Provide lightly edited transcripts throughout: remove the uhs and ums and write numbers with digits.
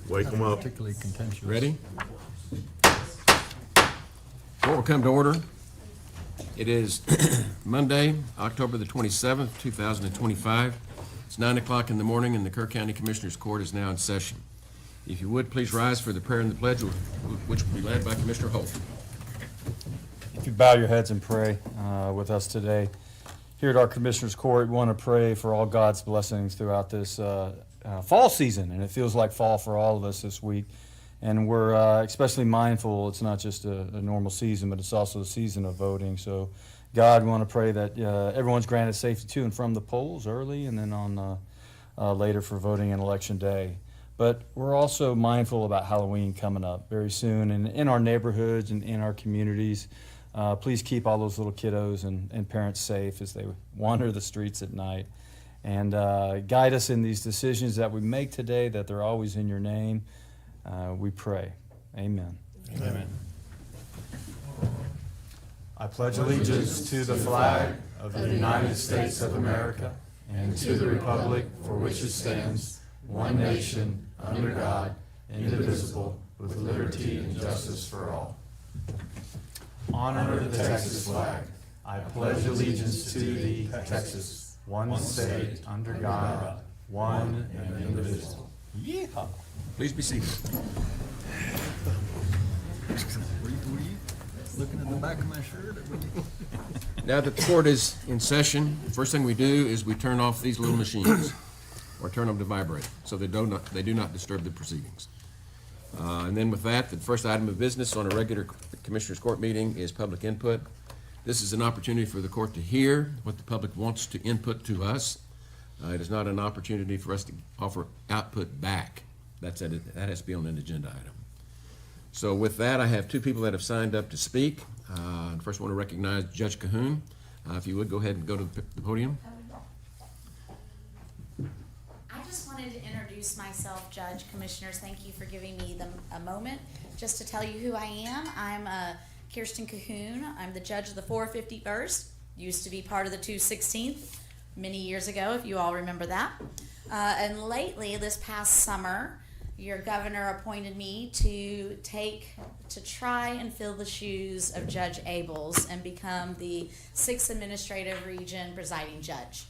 Wake them up. Particularly contentious. Ready? Court will come to order. It is Monday, October the 27th, 2025. It's 9 o'clock in the morning, and the Kerr County Commissioners Court is now in session. If you would, please rise for the prayer and the pledge, which will be led by Commissioner Holt. If you bow your heads and pray with us today. Here at our Commissioners Court, we want to pray for all God's blessings throughout this fall season, and it feels like fall for all of us this week. And we're especially mindful it's not just a normal season, but it's also a season of voting. So, God, we want to pray that everyone's granted safety to and from the polls early and then on later for voting and election day. But we're also mindful about Halloween coming up very soon, and in our neighborhoods and in our communities. Please keep all those little kiddos and parents safe as they wander the streets at night. And guide us in these decisions that we make today, that they're always in your name. We pray. Amen. Amen. I pledge allegiance to the flag of the United States of America and to the republic for which it stands, one nation, under God, indivisible, with liberty and justice for all. Honor the Texas flag. I pledge allegiance to thee, Texas, one state, under God, one and indivisible. Yeehaw. Please be seated. Were you looking at the back of my shirt? Now that the court is in session, the first thing we do is we turn off these little machines, or turn them to vibrate, so they do not disturb the proceedings. And then with that, the first item of business on a regular Commissioners Court meeting is public input. This is an opportunity for the court to hear what the public wants to input to us. It is not an opportunity for us to offer output back. That has to be on an agenda item. So with that, I have two people that have signed up to speak. First, I want to recognize Judge Cahoon. If you would, go ahead and go to the podium. I just wanted to introduce myself, Judge, Commissioners. Thank you for giving me a moment just to tell you who I am. I'm Kirsten Cahoon. I'm the judge of the 451st. Used to be part of the 216th many years ago, if you all remember that. And lately, this past summer, your governor appointed me to try and fill the shoes of Judge Abels and become the 6th Administrative Region presiding judge.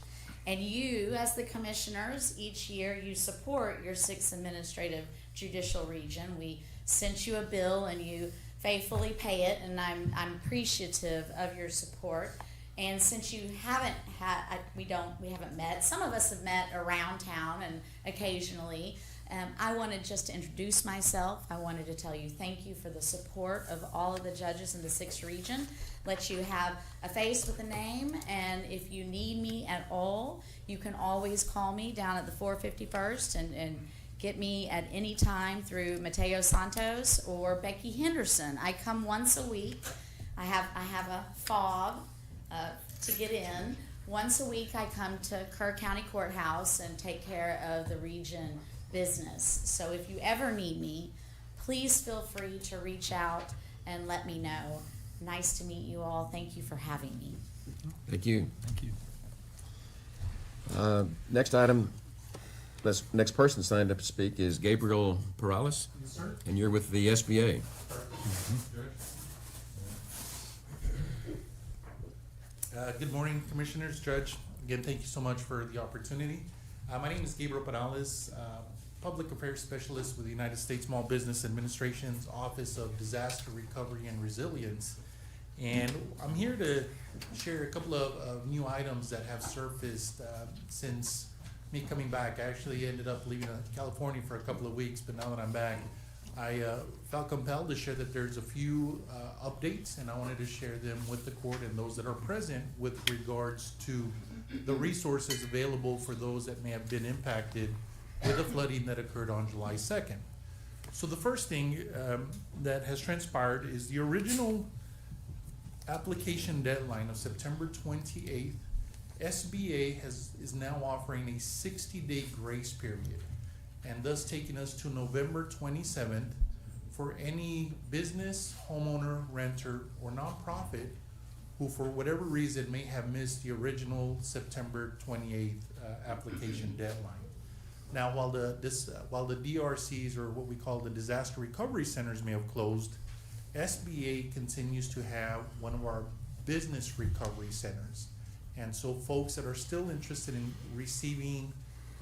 And you, as the commissioners, each year you support your 6th Administrative Judicial Region. We sent you a bill and you faithfully pay it, and I'm appreciative of your support. And since you haven't we haven't met. Some of us have met around town and occasionally. I wanted just to introduce myself. I wanted to tell you thank you for the support of all of the judges in the 6th Region. Let you have a face with a name, and if you need me at all, you can always call me down at the 451st and get me at any time through Mateo Santos or Becky Henderson. I come once a week. I have a fob to get in. Once a week I come to Kerr County Courthouse and take care of the region business. So if you ever need me, please feel free to reach out and let me know. Nice to meet you all. Thank you for having me. Thank you. Thank you. Next item, next person signed up to speak is Gabriel Perales. Yes, sir. And you're with the SBA. Good morning, Commissioners, Judge. Again, thank you so much for the opportunity. My name is Gabriel Perales, Public Affairs Specialist with the United States Small Business Administration's Office of Disaster Recovery and Resilience. And I'm here to share a couple of new items that have surfaced since me coming back. I actually ended up leaving California for a couple of weeks, but now that I'm back, I felt compelled to share that there's a few updates, and I wanted to share them with the court and those that are present with regards to the resources available for those that may have been impacted with the flooding that occurred on July 2nd. So the first thing that has transpired is the original application deadline of September 28th. SBA is now offering a 60-day grace period, and thus taking us to November 27th for any business, homeowner, renter, or nonprofit who for whatever reason may have missed the original September 28th application deadline. Now, while the DRCs, or what we call the disaster recovery centers, may have closed, SBA continues to have one of our business recovery centers. And so folks that are still interested in receiving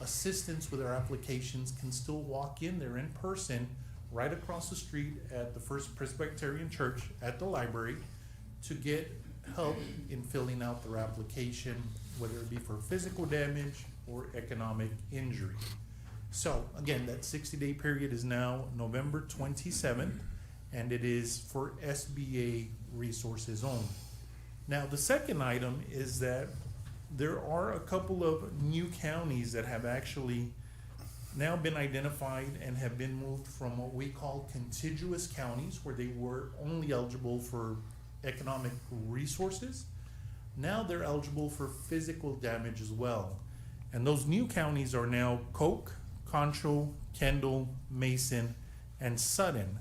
assistance with their applications can still walk in there in person, right across the street at the First Presbyterian Church at the library, to get help in filling out their application, whether it be for physical damage or economic injury. So again, that 60-day period is now November 27th, and it is for SBA resources only. Now, the second item is that there are a couple of new counties that have actually now been identified and have been moved from what we call contiguous counties, where they were only eligible for economic resources. Now they're eligible for physical damage as well. And those new counties are now Coke, Concho, Kendall, Mason, and Sutton.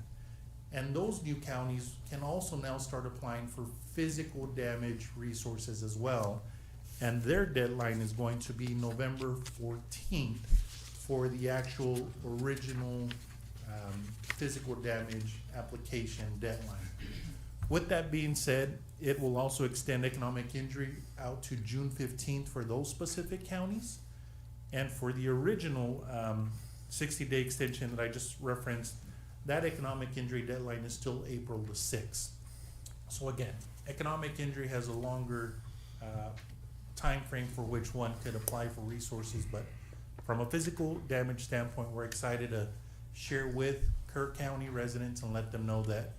And those new counties can also now start applying for physical damage resources as well. And their deadline is going to be November 14th for the actual original physical damage application deadline. With that being said, it will also extend economic injury out to June 15th for those specific counties. And for the original 60-day extension that I just referenced, that economic injury deadline is still April the 6th. So again, economic injury has a longer time frame for which one could apply for resources, but from a physical damage standpoint, we're excited to share with Kerr County residents and let them know that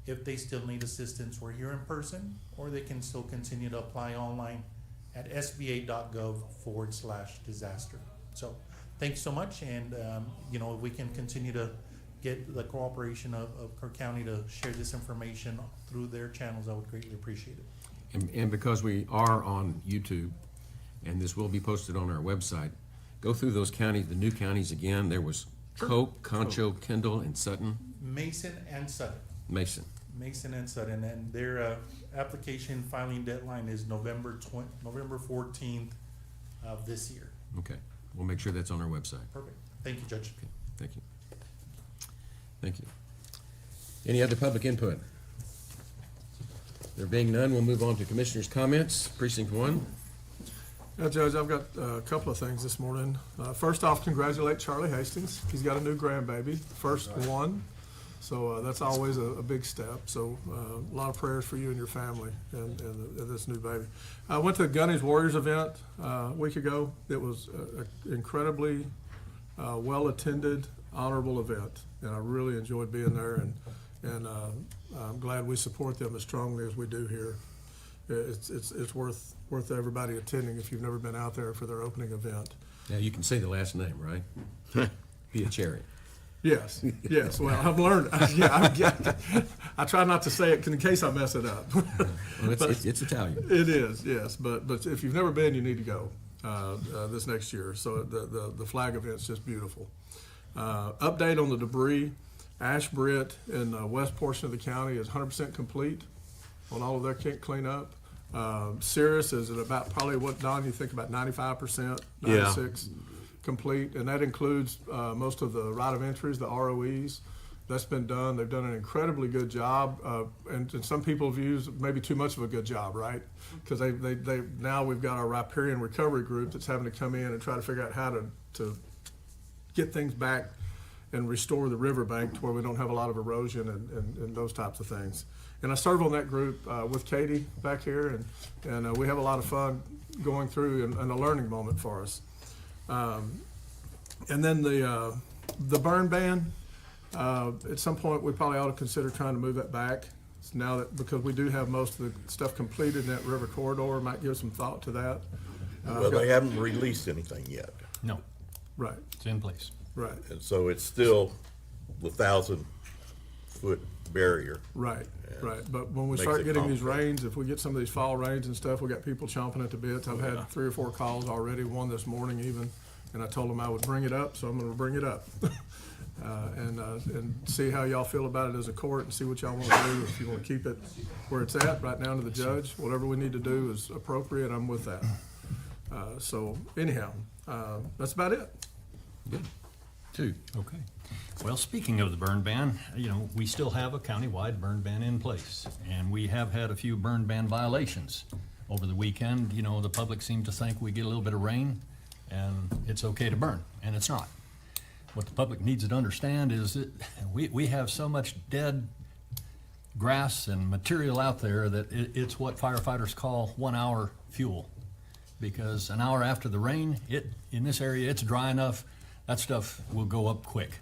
if they still need assistance, we're here in person, or they can still continue to apply online at sba.gov/disaster. So thanks so much, and if we can continue to get the cooperation of Kerr County to share this information through their channels, I would greatly appreciate it. And because we are on YouTube, and this will be posted on our website, go through those counties, the new counties again. There was Sure. Coke, Concho, Kendall, and Sutton. Mason and Sutton. Mason. Mason and Sutton, and their application filing deadline is November 14th of this year. Okay, we'll make sure that's on our website. Perfect. Thank you, Judge. Okay, thank you. Thank you. Any other public input? There being none, we'll move on to commissioners' comments. Precinct 1. Yeah, Judge, I've got a couple of things this morning. First off, congratulate Charlie Hastings. He's got a new grandbaby, first one. So that's always a big step. So a lot of prayers for you and your family and this new baby. I went to the Gunny's Warriors event a week ago. It was an incredibly well-attended, honorable event, and I really enjoyed being there. And I'm glad we support them as strongly as we do here. It's worth everybody attending if you've never been out there for their opening event. Now, you can say the last name, right? Be a cherry. Yes. Well, I've learned. I try not to say it in case I mess it up. Well, it's Italian. It is, yes. But if you've never been, you need to go this next year. So the flag event's just beautiful. Update on the debris. Ashbrit in the west portion of the county is 100% complete on all of their cleanup. Cirrus is at about probably what, Don, you think about 95%, 96% complete, and that includes most of the right of entries, the ROEs. That's been done. They've done an incredibly good job, and some people view maybe too much of a good job, right? Because they now we've got our riparian recovery group that's having to come in and try to figure out how to get things back and restore the riverbank to where we don't have a lot of erosion and those types of things. And I serve on that group with Katie back here, and we have a lot of fun going through and a learning moment for us. And then the burn ban, at some point we probably ought to consider trying to move that back. Now that, because we do have most of the stuff completed in that river corridor, might give some thought to that. Well, they haven't released anything yet, No, Right, it's in place. right, and so it's still the 1,000-foot barrier. right. But when we Makes start it getting these complex. rains, if we get some of these fall rains and stuff, we got people chomping at the bits. I've had 3 or 4 calls already, one this morning even, and I told them I would bring it up, so I'm gonna bring it up. And see how y'all feel about it as a court, and see what y'all wanna do, if you wanna keep it where it's at, right down to the judge. Whatever we need to do is appropriate, I'm with that. So anyhow, that's about it. Good. Two. Okay. Well, speaking of the burn ban, we still have a countywide burn ban in place, and we have had a few burn ban violations. Over the weekend, the public seemed to think we get a little bit of rain and it's okay to burn, and it's not. What the public needs to understand is that we have so much dead grass and material out there that it's what firefighters call 1 hour fuel. Because an hour after the rain, in this area, it's dry enough, that stuff will go up quick.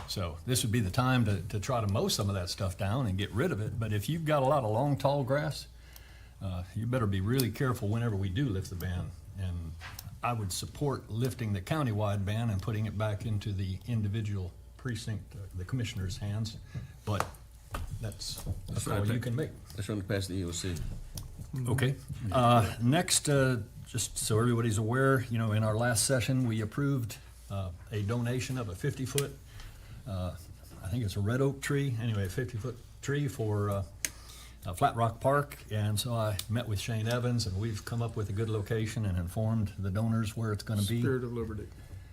So this would be the time to try to mow some of that stuff down and get rid of it. But if you've got a lot of long, tall grass, you better be really careful whenever we do lift the ban. And I would support lifting the countywide ban and putting it back into the individual precinct, the commissioner's hands. But that's a call you can make. Let's run it past the EOC. Okay. Next, just so everybody's aware, in our last session, we approved a donation of a 50-foot, I think it's a red oak tree, anyway, a 50-foot tree for Flat Rock Park. And so I met with Shane Evans, and we've come up with a good location and informed the donors where it's going to be. Spirit of Liberty.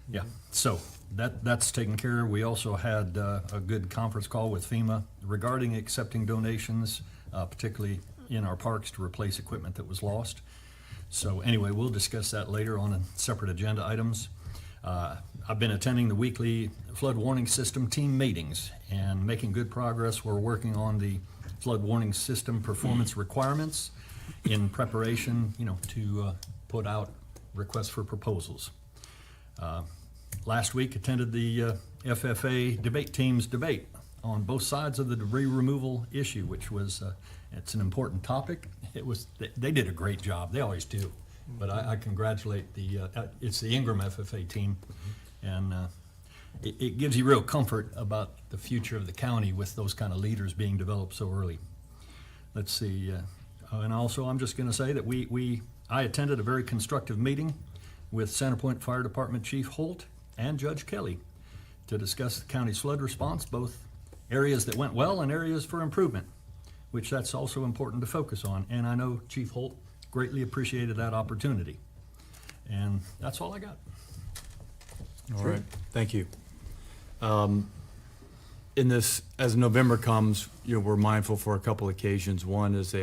Yeah, so that's taken care of. We also had a good conference call with FEMA regarding accepting donations, particularly in our parks to replace equipment that was lost. So anyway, we'll discuss that later on in separate agenda items. I've been attending the weekly flood warning system team meetings and making good progress. We're working on the flood warning system performance requirements in preparation, to put out requests for proposals. Last week attended the FFA debate team's debate on both sides of the debris removal issue, which was it's an important topic. They did a great job. They always do. But I congratulate it's the Ingram FFA team, and it gives you real comfort about the future of the county with those kind of leaders being developed so early. Let's see, and also I'm just going to say that I attended a very constructive meeting with Centerpoint Fire Department Chief Holt and Judge Kelly to discuss the county's flood response, both areas that went well and areas for improvement, which that's also important to focus on. And I know Chief Holt greatly appreciated that opportunity. And that's all I got. All right, thank you. In this, as November comes, we're mindful for a couple occasions. One is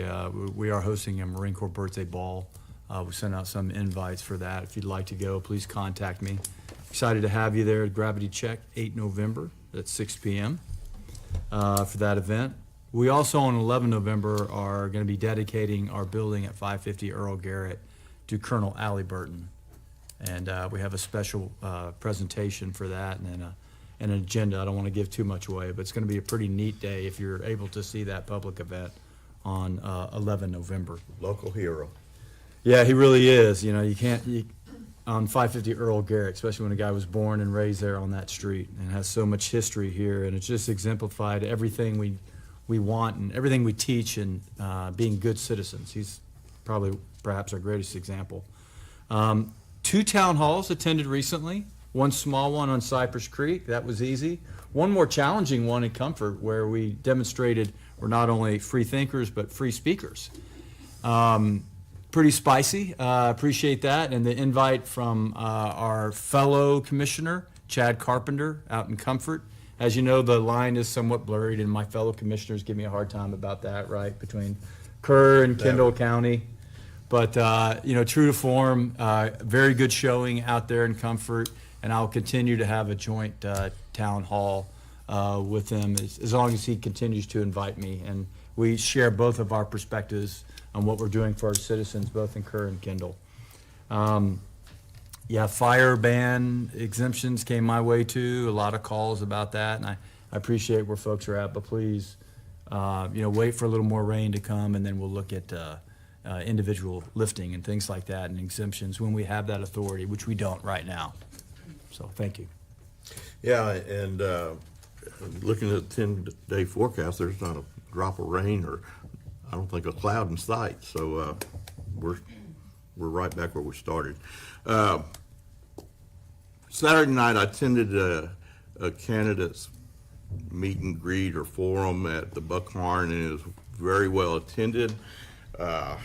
we are hosting a Marine Corps birthday ball. We sent out some invites for that. If you'd like to go, please contact me. Excited to have you there at Gravity Check, 8 November at 6 p.m. For that event. We also on 11 November are going to be dedicating our building at 550 Earl Garrett to Colonel Allie Burton. And we have a special presentation for that and then an agenda. I don't want to give too much away, but it's going to be a pretty neat day if you're able to see that public event on 11 November. Local hero. Yeah, he really is. You can't on 550 Earl Garrett, especially when a guy was born and raised there on that street and has so much history here, and it's just exemplified everything we want and everything we teach and being good citizens. He's perhaps our greatest example. 2 town halls attended recently. One small one on Cypress Creek, that was easy. One more challenging one in Comfort, where we demonstrated we're not only free thinkers but free speakers. Pretty spicy, appreciate that. And the invite from our fellow commissioner, Chad Carpenter, out in Comfort. As you know, the line is somewhat blurred, and my fellow commissioners give me a hard time about that, right, between Kerr and Kendall County. But, true to form, very good showing out there in Comfort, and I'll continue to have a joint town hall with him as long as he continues to invite me. And we share both of our perspectives on what we're doing for our citizens, both in Kerr and Kendall. Fire ban exemptions came my way too. A lot of calls about that, and I appreciate where folks are at. But please, wait for a little more rain to come, and then we'll look at individual lifting and things like that and exemptions when we have that authority, which we don't right now. So thank you. Yeah, and looking at the 10-day forecast, there's not a drop of rain or I don't think a cloud in sight. So we're right back where we started. Saturday night, I attended a candidates meet and greet or forum at the Buckhorn, and it was very well attended. A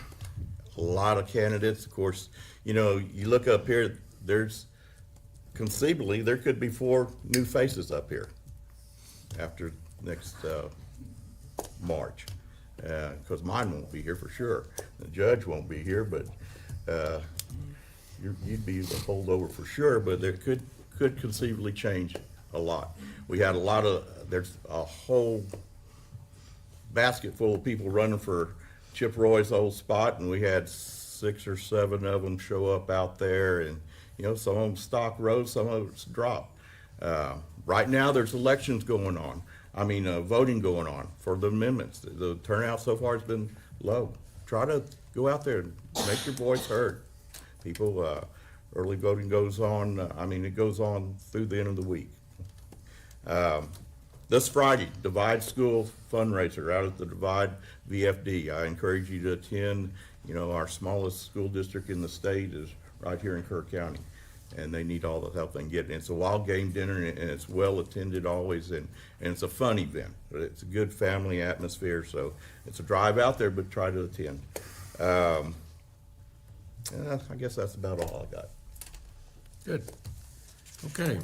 lot of candidates, of course. You look up here, there's conceivably, there could be 4 new faces up here after next March. Because mine won't be here for sure. The judge won't be here, but you'd be the holdover for sure, but there could conceivably change a lot. We had there's a whole basket full of people running for Chip Roy's old spot, and we had 6 or 7 of them show up out there, and some of them stock rose, some of it's dropped. Right now, there's elections going on. Voting going on for the amendments. The turnout so far has been low. Try to go out there and make your voice heard. People, early voting goes on, it goes on through the end of the week. This Friday, Divide School fundraiser out at the Divide VFD. I encourage you to attend. Our smallest school district in the state is right here in Kerr County, and they need all the help they can get. And it's a wild game dinner, and it's well attended always, and it's a fun event. It's a good family atmosphere, so it's a drive out there, but try to attend. I guess that's about all I got. Good. Okay.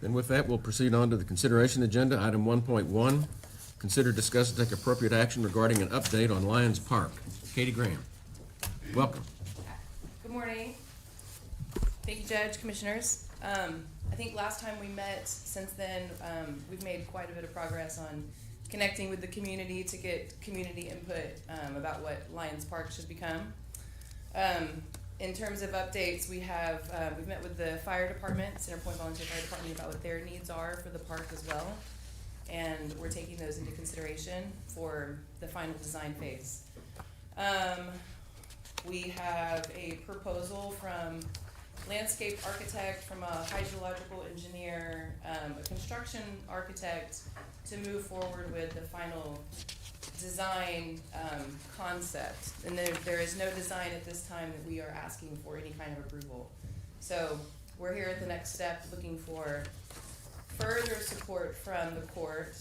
Then with that, we'll proceed on to the consideration agenda. Item 1.1, consider, discuss, and take appropriate action regarding an update on Lions Park. Katie Graham, welcome. Good morning. Thank you, Judge, Commissioners. I think last time we met, since then, we've made quite a bit of progress on connecting with the community to get community input about what Lions Park should become. In terms of updates, we've met with the fire department, Center Point Volunteer Fire Department, about what their needs are for the park as well. And we're taking those into consideration for the final design phase. We have a proposal from landscape architect, from a hydrological engineer, a construction architect to move forward with the final design concept. And there is no design at this time that we are asking for any kind of approval. So we're here at the next step looking for further support from the court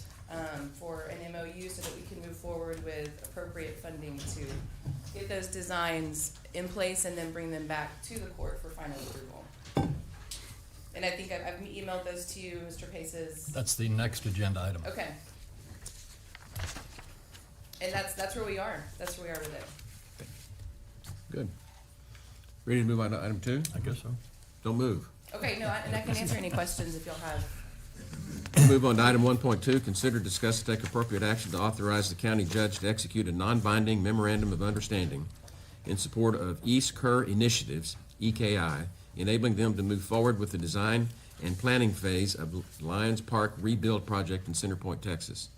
for an MOU so that we can move forward with appropriate funding to get those designs in place and then bring them back to the court for final approval. And I think I've emailed those to you, Mr. Paces. That's the next agenda item. Okay. And that's where we are. That's where we are with it. Good. Ready to move on to item 2? I guess so. Don't move. Okay, no, and I can answer any questions if you'll have. We'll move on to item 1.2, consider, discuss, and take appropriate action to authorize the county judge to execute a non-binding memorandum of understanding in support of East Kerr Initiatives, EKI, enabling them to move forward with the design and planning phase of Lions Park rebuild project in Center Point, Texas.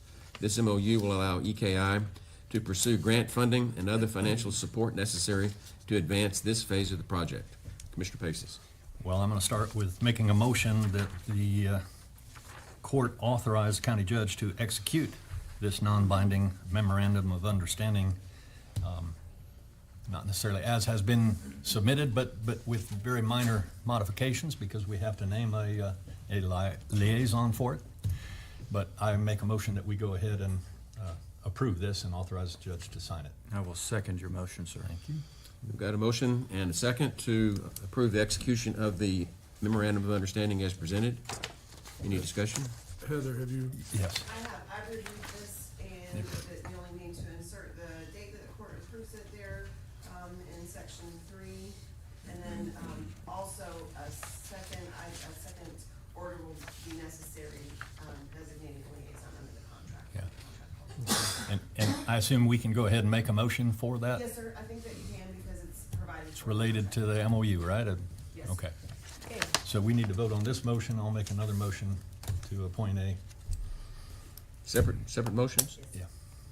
This MOU will allow EKI to pursue grant funding and other financial support necessary to advance this phase of the project. Commissioner Paces. Well, I'm going to start with making a motion that the court authorize the county judge to execute this non-binding memorandum of understanding, not necessarily as has been submitted, but with very minor modifications because we have to name a liaison for it. But I make a motion that we go ahead and approve this and authorize the judge to sign it. I will second your motion, sir. Thank you. We've got a motion and a second to approve the execution of the memorandum of understanding as presented. Any discussion? Heather, have you, Yes. I've reviewed this, and you only need to insert the date that the court approves it there, in section 3. And then, also a second order will be necessary, designating a liaison under the contract. Yeah. And I assume we can go ahead and make a motion for that? Yes, sir, I think that you can because it's provided. It's related to the MOU, right? Yes. Okay. Okay. So we need to vote on this motion. I'll make another motion to appoint a, Separate motions? yeah.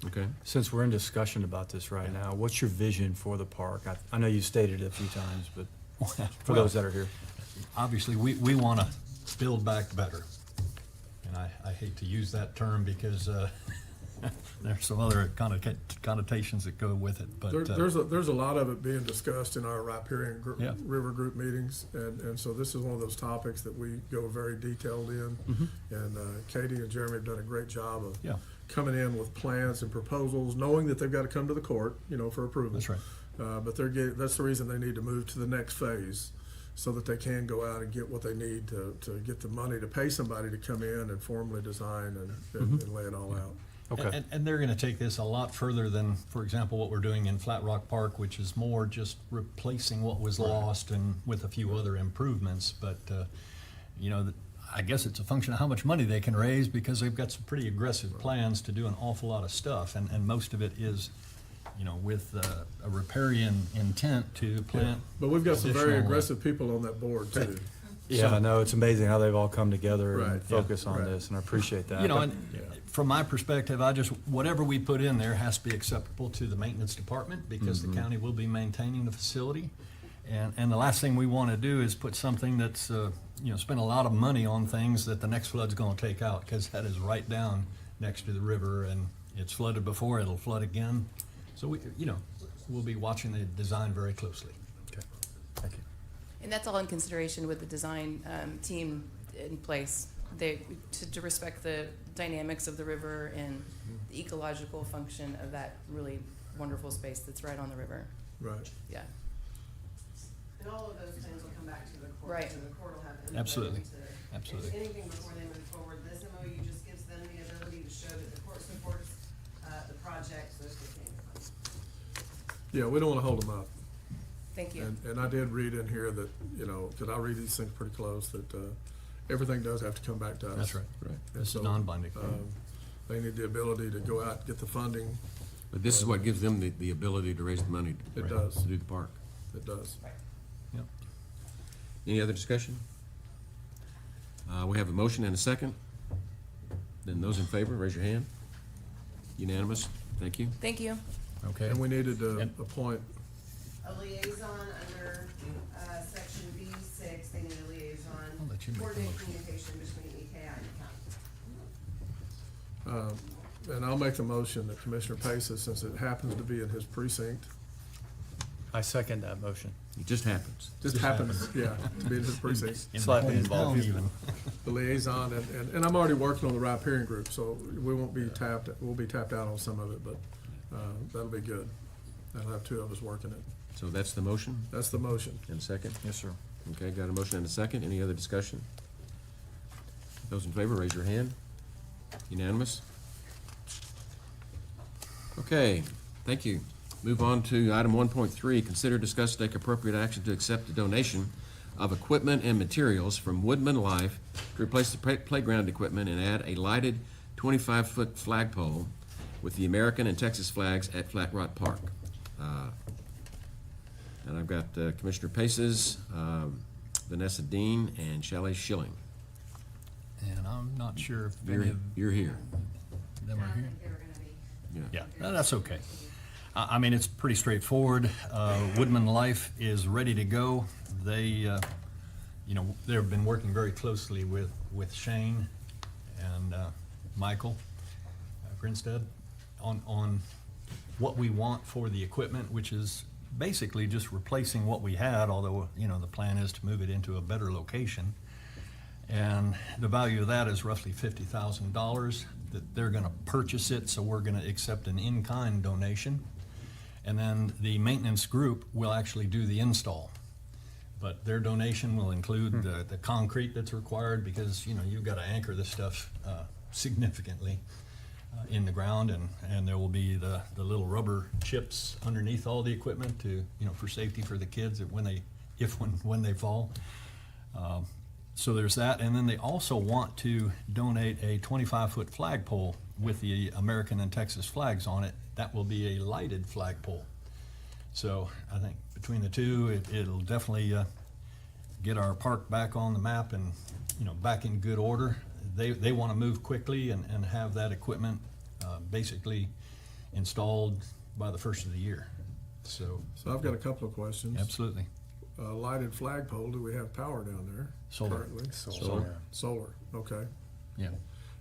Okay. Since we're in discussion about this right now, what's your vision for the park? I know you stated it a few times, but for those that are here. Obviously, we want to build back better. And I hate to use that term because there's some other connotations that go with it, but. there's a lot of it being discussed in our riparian Yeah. river group meetings, and so this is one of those topics that we go very detailed in. And Katie and Jeremy have done a great job of Yeah. coming in with plans and proposals, knowing that they've got to come to the court, for approval. That's right. But that's the reason they need to move to the next phase so that they can go out and get what they need to get the money to pay somebody to come in and formally design and lay it all out. Okay. And they're gonna take this a lot further than, for example, what we're doing in Flat Rock Park, which is more just replacing what was lost and with a few other improvements. But, you know, I guess it's a function of how much money they can raise, because they've got some pretty aggressive plans to do an awful lot of stuff. And most of it is, you know, with a riparian intent to plant. But we've got some very additional, aggressive people on that board too. Yeah, I know, it's amazing how they've all come together Right, and focus yeah, on right. this, and I appreciate that. You know, and from my perspective, whatever we put in there has to be acceptable to the maintenance department, because the county will be maintaining the facility. And the last thing we want to do is put something that's, you know, spend a lot of money on things that the next flood's going to take out, because that is right down next to the river, and it's flooded before, it'll flood again. So we, you know, we'll be watching the design very closely. Okay, thank you. And that's all in consideration with the design team in place. To respect the dynamics of the river and the ecological function of that really wonderful space that's right on the river. Right. Yeah. And all of those things will come back to the court. Right. So the court will have input Absolutely. into Absolutely. anything before they move forward. This MOU just gives them the ability to show that the court supports the project, so it's the same. Yeah, we don't want to hold them up. Thank you. And I did read in here that, you know, because I read these things pretty close, that everything does have to come back to us. That's right. And This is so, non-binding. They need the ability to go out, get the funding. But this is what gives them the ability to raise the money It does. to do the park. It does. Yep. Any other discussion? We have a motion and a second. Then those in favor, raise your hand. Unanimous, thank you. Thank you. Okay. And we needed to And- appoint, A liaison under section B6, they need a liaison. I'll let you make the Coordinate motion. communication between EKI and the county. and I'll make the motion that Commissioner Paces, since it happens to be in his precinct, I second that motion. It just happens. just happens, yeah, to be in his precinct. In Slightly the involved. hometown even. The liaison, and I'm already working on the riparian group, so we won't be tapped, we'll be tapped out on some of it, but that'll be good. I'll have two of us working it. So that's the motion That's the motion. and a second? Yes, sir. Okay, got a motion and a second. Any other discussion? Those in favor, raise your hand. Unanimous? Okay, thank you. Move on to item 1.3, consider, discuss, take appropriate action to accept a donation of equipment and materials from Woodman Life to replace the playground equipment and add a lighted 25-foot flagpole with the American and Texas flags at Flat Rock Park. And I've got Commissioner Paces, Vanessa Dean, and Shelley Schilling. And I'm not sure if any of You're here. them are here. They were gonna be. Yeah, that's okay. I mean, it's pretty straightforward. Woodman Life is ready to go. They, you know, they've been working very closely with Shane and Michael Grinstead on what we want for the equipment, which is basically just replacing what we had, although, you know, the plan is to move it into a better location. And the value of that is roughly $50,000, that they're gonna purchase it, so we're gonna accept an in-kind donation. And then the maintenance group will actually do the install. But their donation will include the concrete that's required, because, you know, you've gotta anchor this stuff significantly in the ground, and there will be the little rubber chips underneath all the equipment to, you know, for safety for the kids when they fall. So there's that, and then they also want to donate a 25-foot flagpole with the American and Texas flags on it. That will be a lighted flagpole. So I think between the two, it'll definitely get our park back on the map and, you know, back in good order. They want to move quickly and have that equipment basically installed by the first of the year. So So I've got a couple of questions. absolutely. Lighted flagpole, do we have power down there Solar. currently? Solar. Solar, okay. Yeah,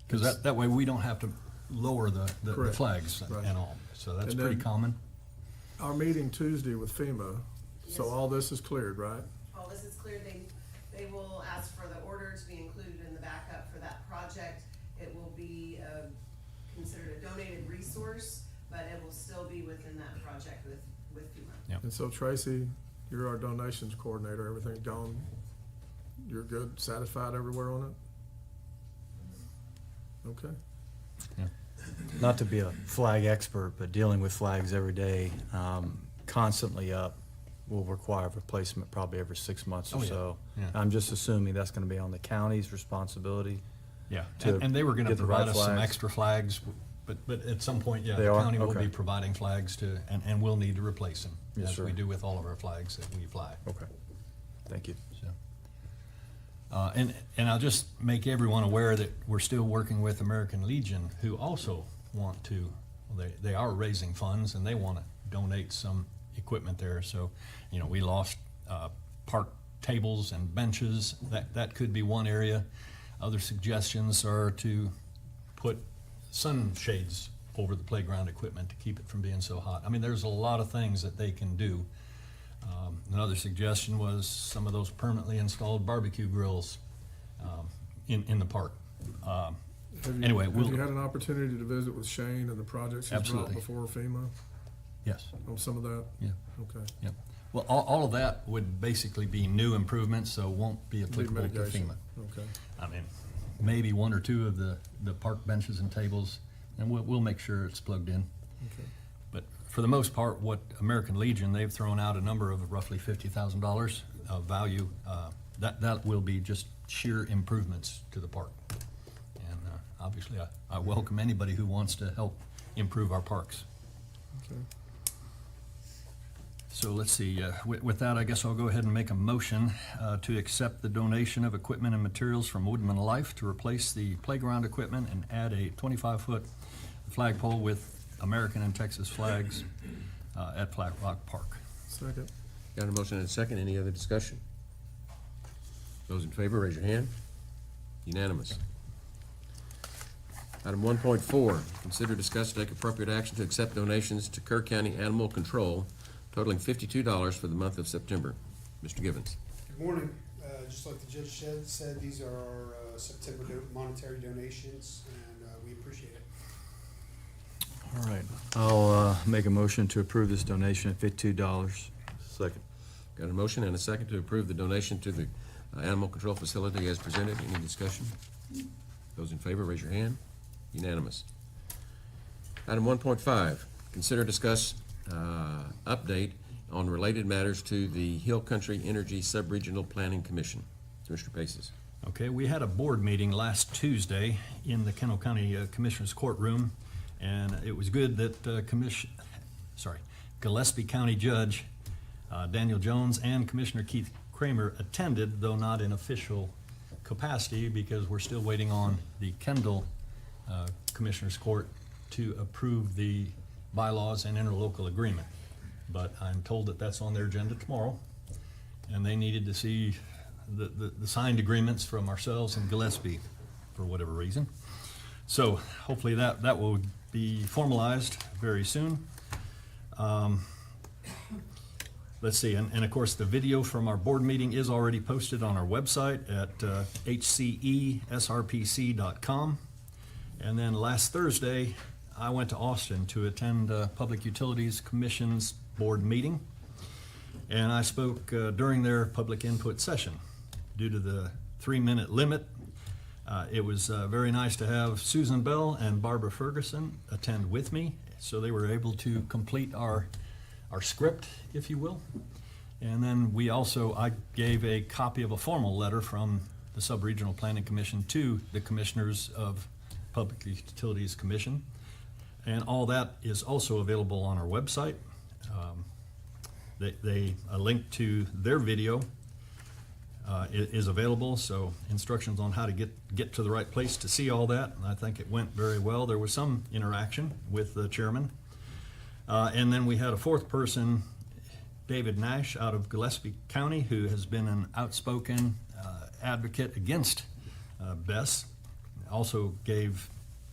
because that way we don't have to lower the Correct. flags Right. and all. So that's And pretty then- common. Our meeting Tuesday with FEMA, so Yes. all this is cleared, right? All this is clear, they will ask for the order to be included in the backup for that project. It will be considered a donated resource, but it will still be within that project with FEMA. Yep. And so Tracy, You're our donations coordinator. Everything's gone. You're good, satisfied everywhere on it? Okay. Not to be a flag expert, but dealing with flags every day, constantly up, will require replacement probably every 6 months or Oh, yeah. so. Yeah. I'm just assuming that's gonna be on the county's responsibility. Yeah, To and they were gonna get the provide right us some flags. extra flags, but at some point, yeah, They the are? county will Okay. be providing flags to, and we'll need to replace them, Yes, as sir. we do with all of our flags that we fly. Okay. Thank you. So, and I'll just make everyone aware that we're still working with American Legion, who also want to, well, they are raising funds and they want to donate some equipment there. So, you know, we lost park tables and benches. That could be one area. Other suggestions are to put sunshades over the playground equipment to keep it from being so hot. I mean, there's a lot of things that they can do. Another suggestion was some of those permanently installed barbecue grills in the park. Have you, Anyway, have we'll- you had an opportunity to visit with Shane and the projects he's brought Absolutely. before FEMA Yes, on some of that? yeah, Okay. yeah. Well, all of that would basically be new improvements, so won't be Lead applicable to mitigation. FEMA. Okay. I mean, maybe one or two of the park benches and tables, and we'll make sure it's plugged in. Okay. But for the most part, what American Legion, they've thrown out a number of roughly $50,000 of value. That will be just sheer improvements to the park. And obviously, I welcome anybody who wants to help improve our parks. Okay. So let's see, with that, I guess I'll go ahead and make a motion to accept the donation of equipment and materials from Woodman Life to replace the playground equipment and add a 25-foot flagpole with American and Texas flags at Flat Rock Park. Second. Got a motion and a second. Any other discussion? Those in favor, raise your hand. Unanimous. Item 1.4, consider, discuss, take appropriate action to accept donations to Kerr County Animal Control totaling $52 for the month of September. Mr. Givens. Good morning. Just like the judge said, these are our September monetary donations, and we appreciate it. All right. I'll make a motion to approve this donation at $52. Second. Got a motion and a second to approve the donation to the Animal Control Facility as presented. Any discussion? Those in favor, raise your hand. Unanimous. Item 1.5, consider, discuss, update on related matters to the Hill Country Energy Subregional Planning Commission. Mr. Paces. Okay, we had a board meeting last Tuesday in the Kendall County Commissioners Courtroom, and it was good that Gillespie County Judge Daniel Jones and Commissioner Keith Kramer attended, though not in official capacity, because we're still waiting on the Kendall Commissioners Court to approve the bylaws and interlocal agreement. But I'm told that that's on their agenda tomorrow, and they needed to see the signed agreements from ourselves and Gillespie for whatever reason. So hopefully that will be formalized very soon. Let's see, and of course, the video from our board meeting is already posted on our website at hcesrpc.com. And then last Thursday, I went to Austin to attend Public Utilities Commission's board meeting. And I spoke during their public input session. Due to the 3-minute limit, it was very nice to have Susan Bell and Barbara Ferguson attend with me. So they were able to complete our script, if you will. And then I gave a copy of a formal letter from the Subregional Planning Commission to the Commissioners of Public Utilities Commission. And all that is also available on our website. A link to their video is available, so instructions on how to get to the right place to see all that. And I think it went very well. There was some interaction with the chairman. And then we had a fourth person, David Nash, out of Gillespie County, who has been an outspoken advocate against BES. Also gave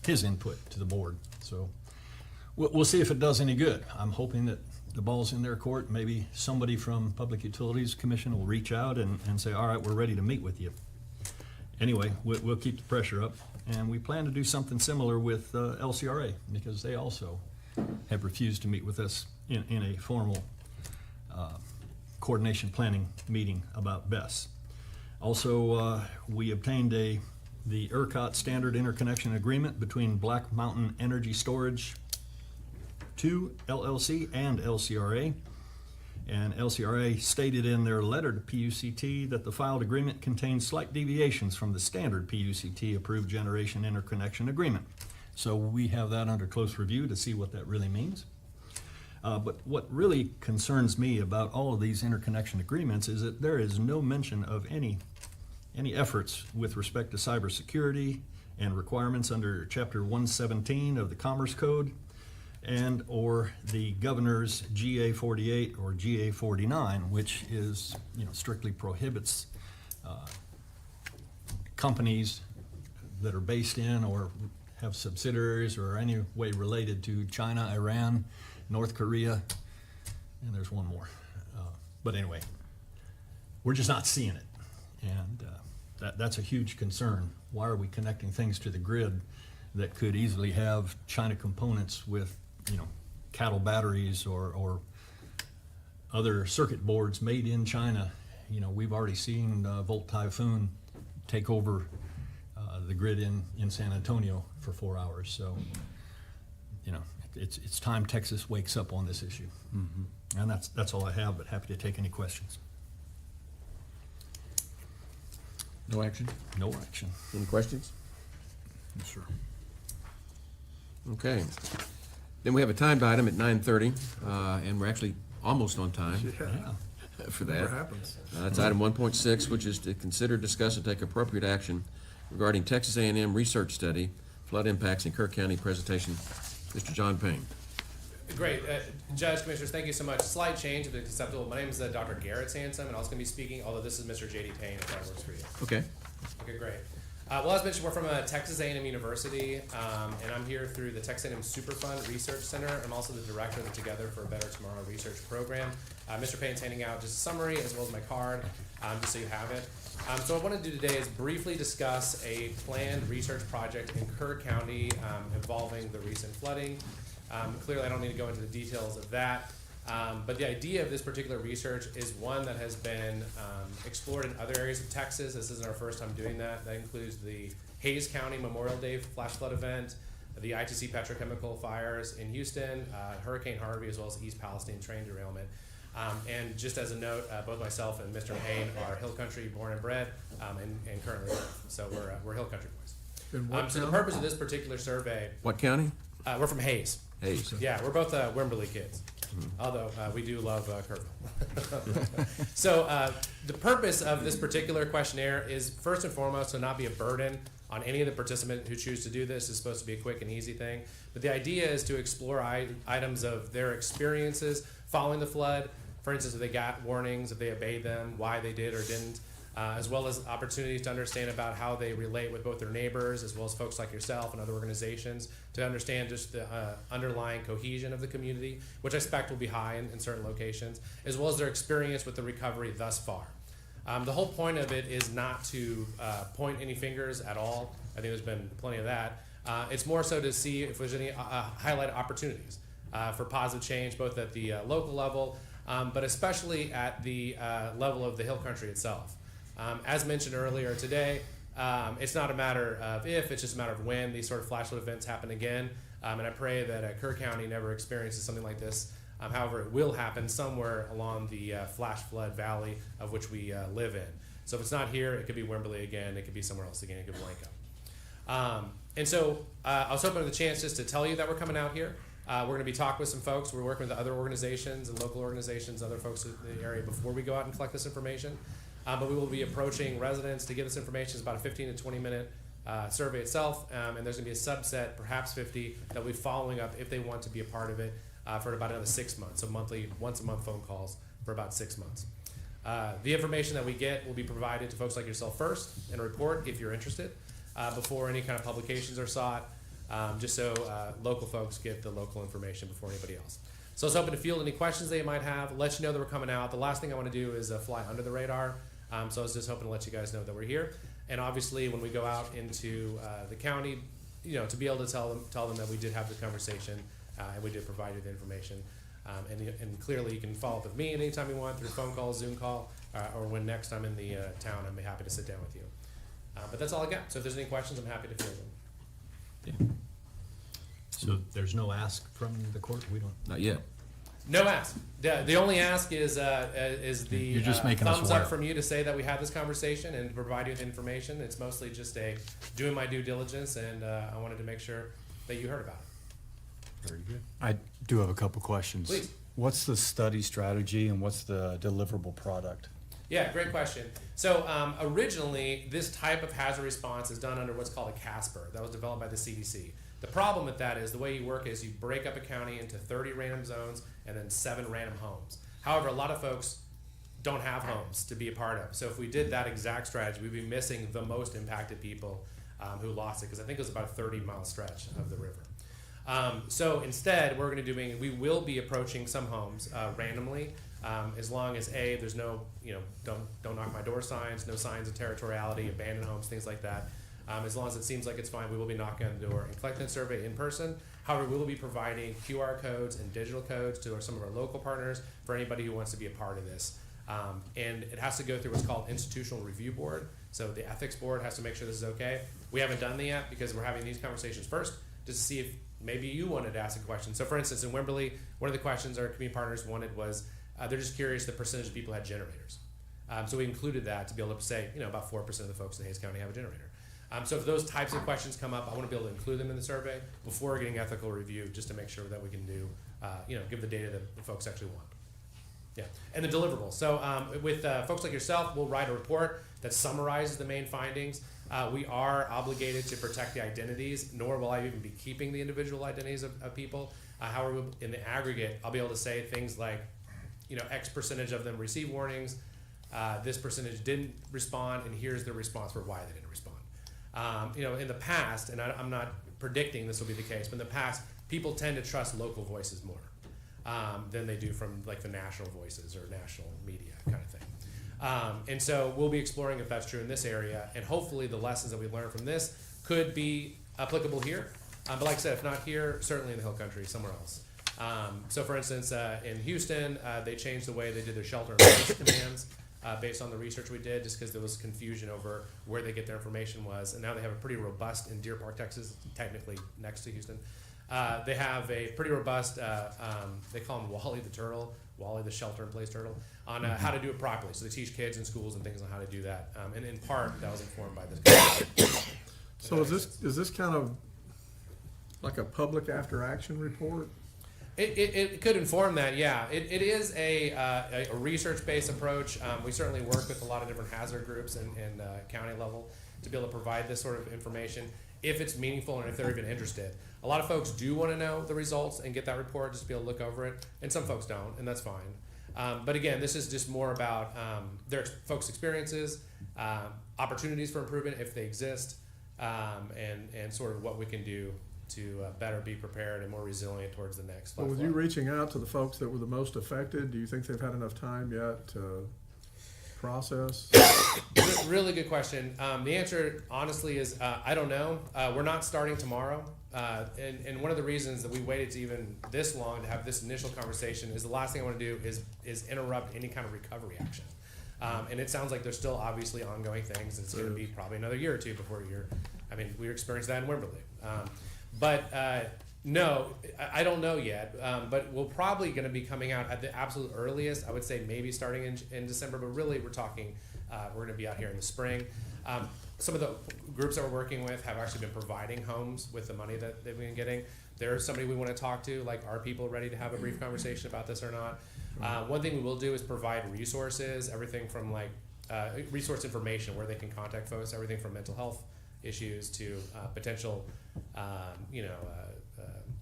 his input to the board. So we'll see if it does any good. I'm hoping that the ball's in their court. Maybe somebody from Public Utilities Commission will reach out and say, all right, we're ready to meet with you. Anyway, we'll keep the pressure up. And we plan to do something similar with LCRA, because they also have refused to meet with us in a formal coordination planning meeting about BESS. Also, we obtained the ERCOT standard interconnection agreement between Black Mountain Energy Storage 2 LLC and LCRA. And LCRA stated in their letter to PUCT that the filed agreement contains slight deviations from the standard PUCT approved generation interconnection agreement. So we have that under close review to see what that really means. But what really concerns me about all of these interconnection agreements is that there is no mention of any efforts with respect to cybersecurity and requirements under Chapter 117 of the Commerce Code and or the governor's GA 48 or GA 49, which is, strictly prohibits companies that are based in or have subsidiaries or any way related to China, Iran, North Korea, and there's one more. But anyway, we're just not seeing it. And that's a huge concern. Why are we connecting things to the grid that could easily have China components with, cattle batteries or other circuit boards made in China? We've already seen Volt Typhoon take over the grid in San Antonio for 4 hours. So, it's time Texas wakes up on this issue. Mm-hmm. And that's all I have, but happy to take any questions. No action? No action. Any questions? Yes, sir. Okay. Then we have a timed item at 9:30, and we're actually almost on time Yeah. for Never that. happens. That's item 1.6, which is to consider, discuss, and take appropriate action regarding Texas A&M research study, flood impacts in Kerr County presentation. Mr. John Payne. Great. Judge, Commissioners, thank you so much. Slight change, if it's acceptable. My name is Dr. Garrett Sansom, and I was going to be speaking, although this is Mr. J.D. Payne, if that works for you. Okay. Okay, great. Well, as mentioned, we're from Texas A&M University, and I'm here through the Texas A&M Superfund Research Center. I'm also the director of the Together for a Better Tomorrow research program. Mr. Payne's handing out just a summary as well as my card, just so you have it. So what I want to do today is briefly discuss a planned research project in Kerr County involving the recent flooding. Clearly, I don't need to go into the details of that. But the idea of this particular research is one that has been explored in other areas of Texas. This isn't our first time doing that. That includes the Hays County Memorial Day flash flood event, the ITC petrochemical fires in Houston, Hurricane Harvey, as well as East Palestine train derailment. And just as a note, both myself and Mr. Payne are Hill Country born and bred, and currently live. So we're Hill Country boys. So the purpose of this particular survey, What county? we're from Hays. Hayes. Yeah, we're both Wimberley kids, although we do love Kerrville. So the purpose of this particular questionnaire is first and foremost to not be a burden on any of the participants who choose to do this. It's supposed to be a quick and easy thing. But the idea is to explore items of their experiences following the flood. For instance, if they got warnings, if they obeyed them, why they did or didn't, as well as opportunities to understand about how they relate with both their neighbors as well as folks like yourself and other organizations to understand just the underlying cohesion of the community, which I expect will be high in certain locations, as well as their experience with the recovery thus far. The whole point of it is not to point any fingers at all. I think there's been plenty of that. It's more so to see if there's any highlight opportunities for positive change, both at the local level, but especially at the level of the Hill Country itself. As mentioned earlier today, it's not a matter of if, it's just a matter of when these sort of flash flood events happen again. And I pray that Kerr County never experiences something like this. However, it will happen somewhere along the flash flood valley of which we live in. So if it's not here, it could be Wimberley again, it could be somewhere else again, it could be Blanco. And so I was hoping for the chance just to tell you that we're coming out here. We're going to be talking with some folks. We're working with other organizations and local organizations, other folks in the area before we go out and collect this information. But we will be approaching residents to give this information. It's about a 15 to 20 minute survey itself, and there's going to be a subset, perhaps 50, that we'll be following up if they want to be a part of it for about another 6 months. So monthly, once a month phone calls for about 6 months. The information that we get will be provided to folks like yourself first in a report if you're interested before any kind of publications are sought, just so local folks get the local information before anybody else. So I was hoping to field any questions that you might have, let you know that we're coming out. The last thing I want to do is fly under the radar. So I was just hoping to let you guys know that we're here. And obviously when we go out into the county, to be able to tell them that we did have the conversation and we did provide you the information. And clearly, you can follow up with me anytime you want through phone call, Zoom call, or when next I'm in the town, I'd be happy to sit down with you. But that's all I got. So if there's any questions, I'm happy to field them. So there's no ask from the court? We don't. Not yet. No ask. The only ask is the You're just making us thumbs aware. up from you to say that we had this conversation and provide you with information. It's mostly just doing my due diligence, and I wanted to make sure that you heard about it. Very good. I do have a couple questions. Please. What's the study strategy and what's the deliverable product? Yeah, great question. So originally, this type of hazard response is done under what's called a CASPER. That was developed by the CDC. The problem with that is the way you work is you break up a county into 30 random zones and then 7 random homes. However, a lot of folks don't have homes to be a part of. So if we did that exact strategy, we'd be missing the most impacted people who lost it, because I think it was about a 30-mile stretch of the river. So instead, we're going to do, we will be approaching some homes randomly, as long as there's no, don't knock my door signs, no signs of territoriality, abandoned homes, things like that. As long as it seems like it's fine, we will be knocking on the door and collecting the survey in person. However, we will be providing QR codes and digital codes to some of our local partners for anybody who wants to be a part of this. And it has to go through what's called institutional review board. So the ethics board has to make sure this is okay. We haven't done that yet because we're having these conversations first just to see if maybe you wanted to ask a question. So for instance, in Wimberley, one of the questions our community partners wanted was, they're just curious the percentage of people had generators. So we included that to be able to say, about 4% of the folks in Hays County have a generator. So if those types of questions come up, I want to be able to include them in the survey before getting ethical review, just to make sure that we can do, give the data that the folks actually want. Yeah, and the deliverables. So with folks like yourself, we'll write a report that summarizes the main findings. We are obligated to protect the identities, nor will I even be keeping the individual identities of people. However, in the aggregate, I'll be able to say things like, X percentage of them received warnings, this percentage didn't respond, and here's the response for why they didn't respond. In the past, and I'm not predicting this will be the case, but in the past, people tend to trust local voices more than they do from like the national voices or national media kind of thing. And so we'll be exploring if that's true in this area, and hopefully the lessons that we learn from this could be applicable here. But like I said, if not here, certainly in the Hill Country, somewhere else. So for instance, in Houston, they changed the way they did their shelter in place commands. Based on the research we did, just because there was confusion over where they get their information was. And now they have a pretty robust, in Deer Park, Texas, technically next to Houston. They have a pretty robust, they call him Wally the turtle, Wally the shelter-in-place turtle, on how to do it properly. So they teach kids in schools and things on how to do that. And in part, that was informed by this. So is this kind of like a public after-action report? It could inform that, yeah. It is a research-based approach. We certainly work with a lot of different hazard groups and county level to be able to provide this sort of information if it's meaningful and if they're even interested. A lot of folks do want to know the results and get that report just to be able to look over it, and some folks don't, and that's fine. But again, this is just more about their folks' experiences, opportunities for improvement if they exist, and sort of what we can do to better be prepared and more resilient towards the next flood. Well, with you reaching out to the folks that were the most affected, do you think they've had enough time yet to process? Really good question. The answer, honestly, is I don't know. We're not starting tomorrow. And one of the reasons that we waited to even this long to have this initial conversation is the last thing I want to do is interrupt any kind of recovery action. And it sounds like there's still obviously ongoing things. It's going to be probably another year or two before we experienced that in Wimberley. But no, I don't know yet. But we're probably going to be coming out at the absolute earliest. I would say maybe starting in December, but really we're talking, we're going to be out here in the spring. Some of the groups that we're working with have actually been providing homes with the money that they've been getting. There's somebody we want to talk to, like, are people ready to have a brief conversation about this or not? One thing we will do is provide resources, everything from resource information where they can contact folks, everything from mental health issues to potential,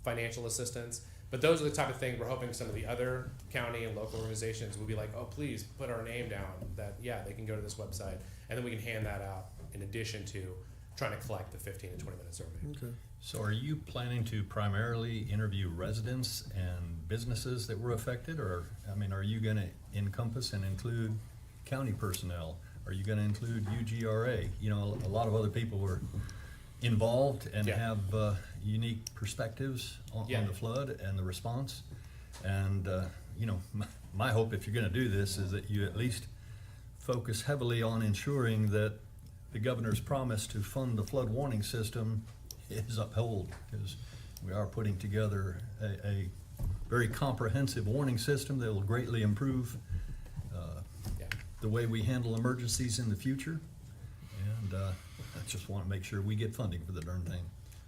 financial assistance. But those are the type of things we're hoping some of the other county and local organizations will be like, oh, please put our name down that, yeah, they can go to this website. And then we can hand that out in addition to trying to collect the 15 to 20 minute survey. Okay. So are you planning to primarily interview residents and businesses that were affected? Or, are you going to encompass and include county personnel? Are you going to include UGRA? A lot of other people were involved and have unique perspectives on the flood and the response. And, my hope, if you're gonna do this, is that you at least focus heavily on ensuring that the governor's promise to fund the flood warning system is upheld, because we are putting together a very comprehensive warning system that will greatly improve the way we handle emergencies in the future. And I just want to make sure we get funding for the darn thing.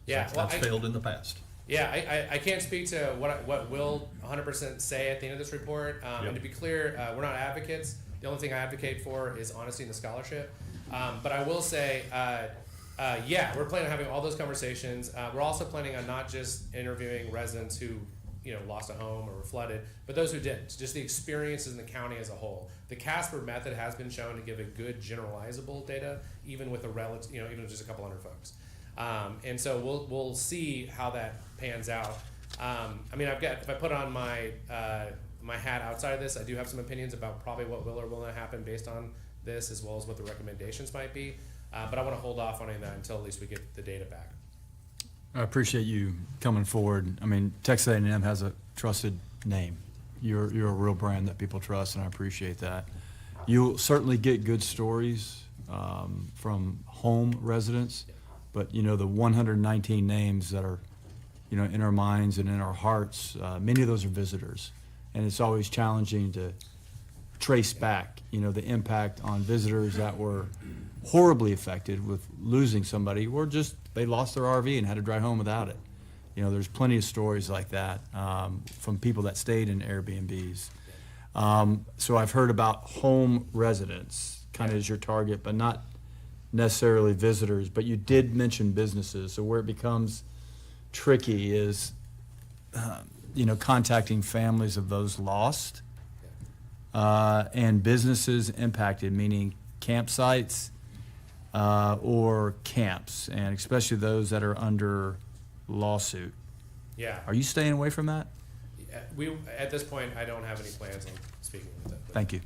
Yeah, well, That's failed in the past. Yeah, I can't speak to what will 100% say at the end of this report. And to be clear, we're not advocates. The only thing I advocate for is honesty in the scholarship. But I will say, we're planning on having all those conversations. We're also planning on not just interviewing residents who lost a home or were flooded, but those who didn't. Just the experiences in the county as a whole. The Casper method has been shown to give a good generalizable data, even with a relative, even with just a couple hundred folks. And so we'll see how that pans out. If I put on my my hat outside of this, I do have some opinions about probably what will or will not happen based on this, as well as what the recommendations might be. But I want to hold off on any of that until at least we get the data back. I appreciate you coming forward. I mean, Texas A&M has a trusted name. You're a real brand that people trust, and I appreciate that. You'll certainly get good stories from home residents, but the 119 names that are in our minds and in our hearts, many of those are visitors, and it's always challenging to trace back the impact on visitors that were horribly affected with losing somebody, or just they lost their RV and had to drive home without it. There's plenty of stories like that from people that stayed in Airbnbs. So I've heard about home residents kind of as your target, but not necessarily visitors. But you did mention businesses. So where it becomes tricky is, contacting families of those lost and businesses impacted, meaning campsites or camps, and especially those that are under lawsuit. Yeah. Are you staying away from that? We at this point, I don't have any plans on speaking with it. Thank you.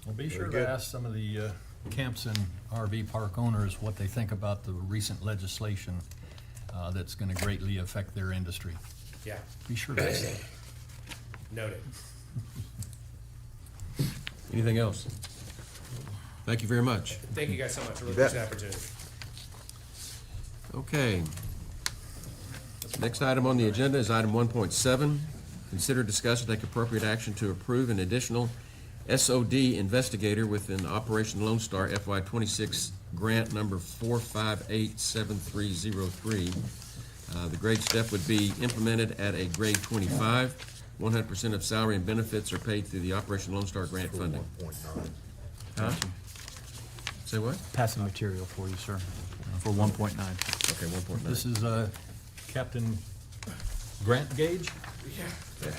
Well, be sure good. to ask some of the camps and RV park owners what they think about the recent legislation that's going to greatly affect their industry. Yeah, Be sure to ask that. noted. Anything else? Thank you very much. Thank you guys so much. I really bet. appreciate the opportunity. Okay. Next item on the agenda is item 1.7. Consider, discuss, and take appropriate action to approve an additional SOD investigator within Operation Lone Star FY 26 grant number 4587303. The grade step would be implemented at a grade 25. 100% of salary and benefits are paid through the Operation Lone Star grant funding. Huh? Say what? Passing material for you, sir, for 1.9. Okay, 1.9. This is Captain Grant Gage? Yeah.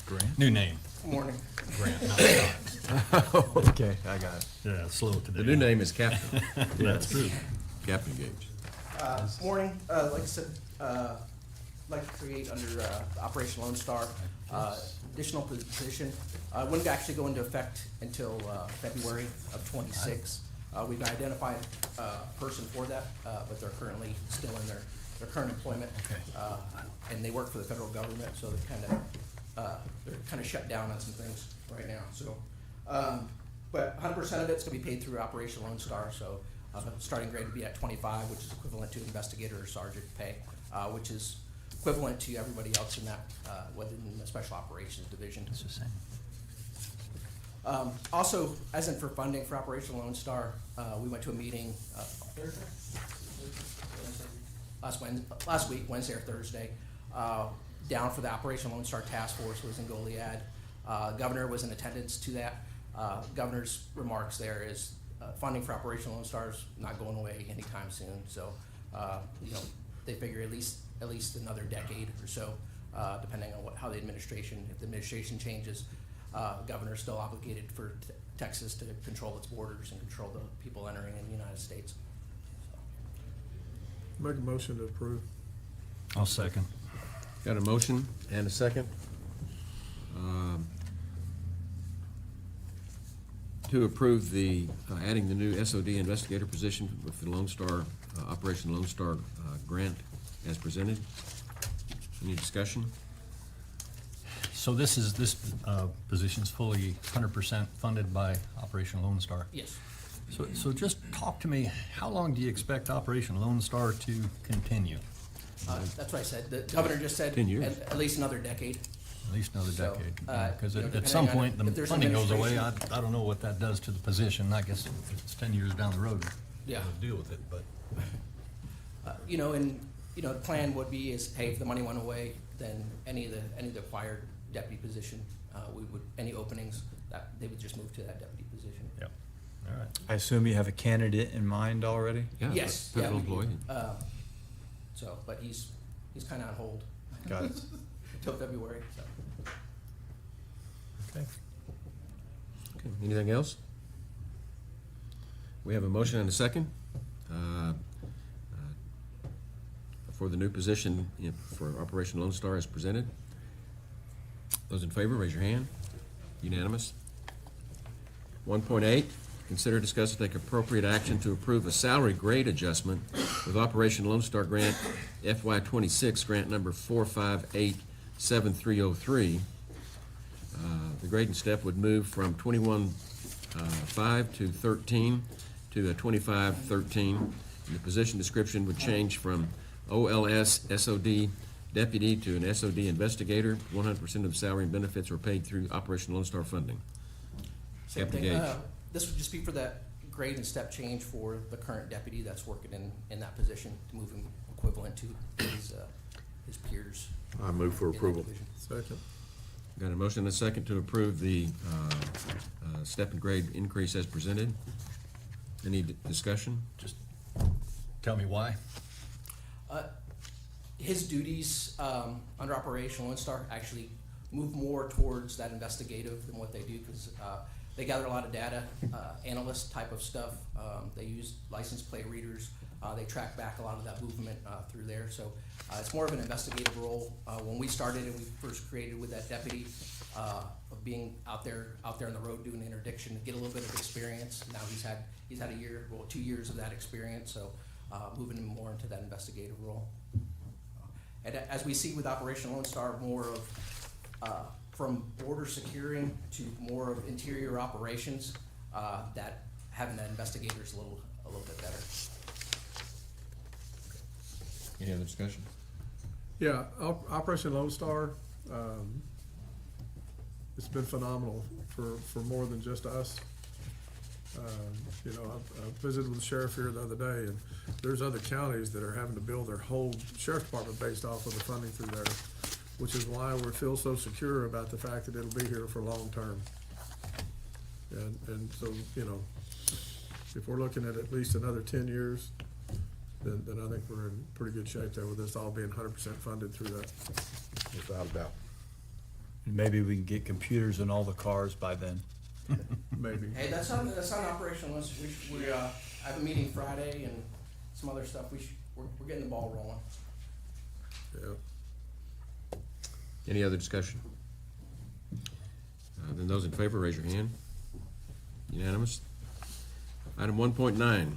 Grant? New name. Morning. Grant, not Scott. Okay, I got it. Yeah, slow today. The new name is Captain, That's true. Captain Gage. Morning, like I said, like to create under Operation Lone Star, additional position. Wouldn't actually go into effect until February of 26. We've identified a person for that, but they're currently still in their current employment. Okay. And they work for the federal government, so they're kind of shut down on some things right now. So, but 100% of it's gonna be paid through Operation Lone Star. So, starting grade would be at 25, which is equivalent to investigator or sergeant pay, which is equivalent to everybody else in that, within the Special Operations Division. It's the same. Also, as in for funding for Operation Lone Star, we went to a meeting last week, Wednesday or Thursday, down for the Operation Lone Star Task Force was in Goliad. Governor was in attendance to that. Governor's remarks there is funding for Operation Lone Star is not going away anytime soon. So, they figure at least another decade or so, depending on how the administration, if the administration changes, governor's still obligated for Texas to control its borders and control the people entering in the United States. Make a motion to approve. I'll second. Got a motion and a second. To approve the, adding the new SOD investigator position with the Lone Star, Operation Lone Star grant as presented. Any discussion? So this position's fully 100% funded by Operation Lone Star. Yes. So just talk to me, how long do you expect Operation Lone Star to continue? That's what I said. The governor just said 10 years. at least another decade. At least another So, decade? Because you know, at some depending on point, if the there's funding goes away. administration- I don't know what that does to the position. I guess if it's 10 years down the road, Yeah. we'll deal with it, but. You know, and, you know, the plan would be is, hey, if the money went away, then any of the acquired deputy position, any openings, that they would just move to that deputy position. Yep. All right. I assume you have a candidate in mind already? Yeah. Yes, Federal we do. employee. So, but he's kind of on hold Got it. till February, so. Okay. Okay, anything else? We have a motion and a second for the new position for Operation Lone Star as presented. Those in favor, raise your hand. Unanimous. 1.8, consider, discuss, and take appropriate action to approve a salary grade adjustment with Operation Lone Star Grant FY26, grant number 4587303. The grading step would move from 21.5 to 13 to a 25.13. And the position description would change from OLS SOD deputy to an SOD investigator. 100% of the salary and benefits were paid through Operation Lone Star funding. Same Captain thing. Gage. This would just be for that grade and step change for the current deputy that's working in that position to move him equivalent to his peers. I move for in that approval. division. Second. Got a motion and a second to approve the step and grade increase as presented. Any discussion? Just tell me why. His duties under Operation Lone Star actually move more towards that investigative than what they do, because they gather a lot of data, analyst type of stuff. They use license plate readers. They track back a lot of that movement through there. So it's more of an investigative role. When we started and we first created with that deputy, of being out there on the road doing interdiction, to get a little bit of experience. Now he's had a year, 2 years of that experience. So moving him more into that investigative role. And as we see with Operation Lone Star, more of from border securing to more of interior operations, that having that investigator is a little bit better. Any other discussion? Yeah, Operation Lone Star, it's been phenomenal for more than just us. You know, I visited with the sheriff here the other day, and there's other counties that are having to build their whole sheriff's department based off of the funding through there, which is why we feel so secure about the fact that it'll be here for long term. And so, you know, if we're looking at least another 10 years, then I think we're in pretty good shape there with this all being 100% funded through that. Without a doubt. Maybe we can get computers in all the cars by then. Maybe. Hey, that's on Operation Lone Star. We I have a meeting Friday and some other stuff. We're getting the ball rolling. Yeah. Any other discussion? Then those in favor, raise your hand. Unanimous. Item 1.9.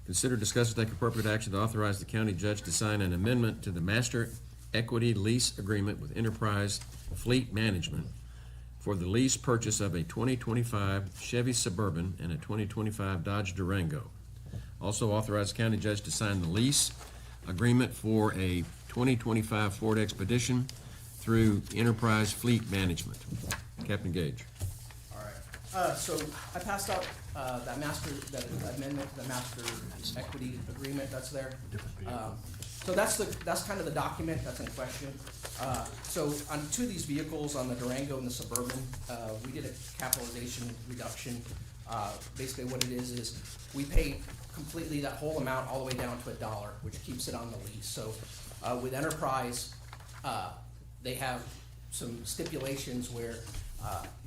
Consider, discuss, and take appropriate action to authorize the county judge to sign an amendment to the master equity lease agreement with Enterprise Fleet Management for the lease purchase of a 2025 Chevy Suburban and a 2025 Dodge Durango. Also authorize the county judge to sign the lease agreement for a 2025 Ford Expedition through Enterprise Fleet Management. Captain Gage. All right. So I passed out that amendment to the master equity agreement that's there. So that's kind of the document that's in question. So on two of these vehicles, on the Durango and the Suburban, we did a capitalization reduction. Basically what it is we pay completely that whole amount all the way down to $1, which keeps it on the lease. So with Enterprise, they have some stipulations where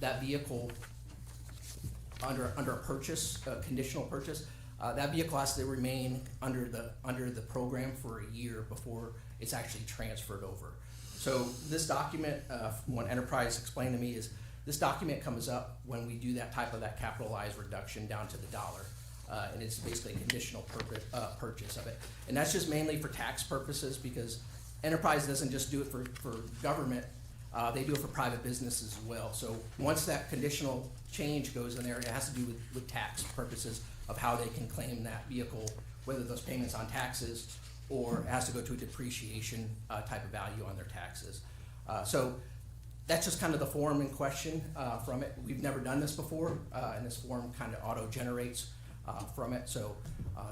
that vehicle, under a purchase, a conditional purchase, that vehicle has to remain under the program for a year before it's actually transferred over. So this document, what Enterprise explained to me, is this document comes up when we do that capitalized reduction down to the $1. And it's basically a conditional purchase of it. And that's just mainly for tax purposes, because Enterprise doesn't just do it for government, they do it for private businesses as well. So once that conditional change goes in there, it has to do with tax purposes of how they can claim that vehicle, whether those payments on taxes or it has to go to a depreciation type of value on their taxes. So that's just kind of the form in question from it. We've never done this before, and this form kind of auto-generates from it. So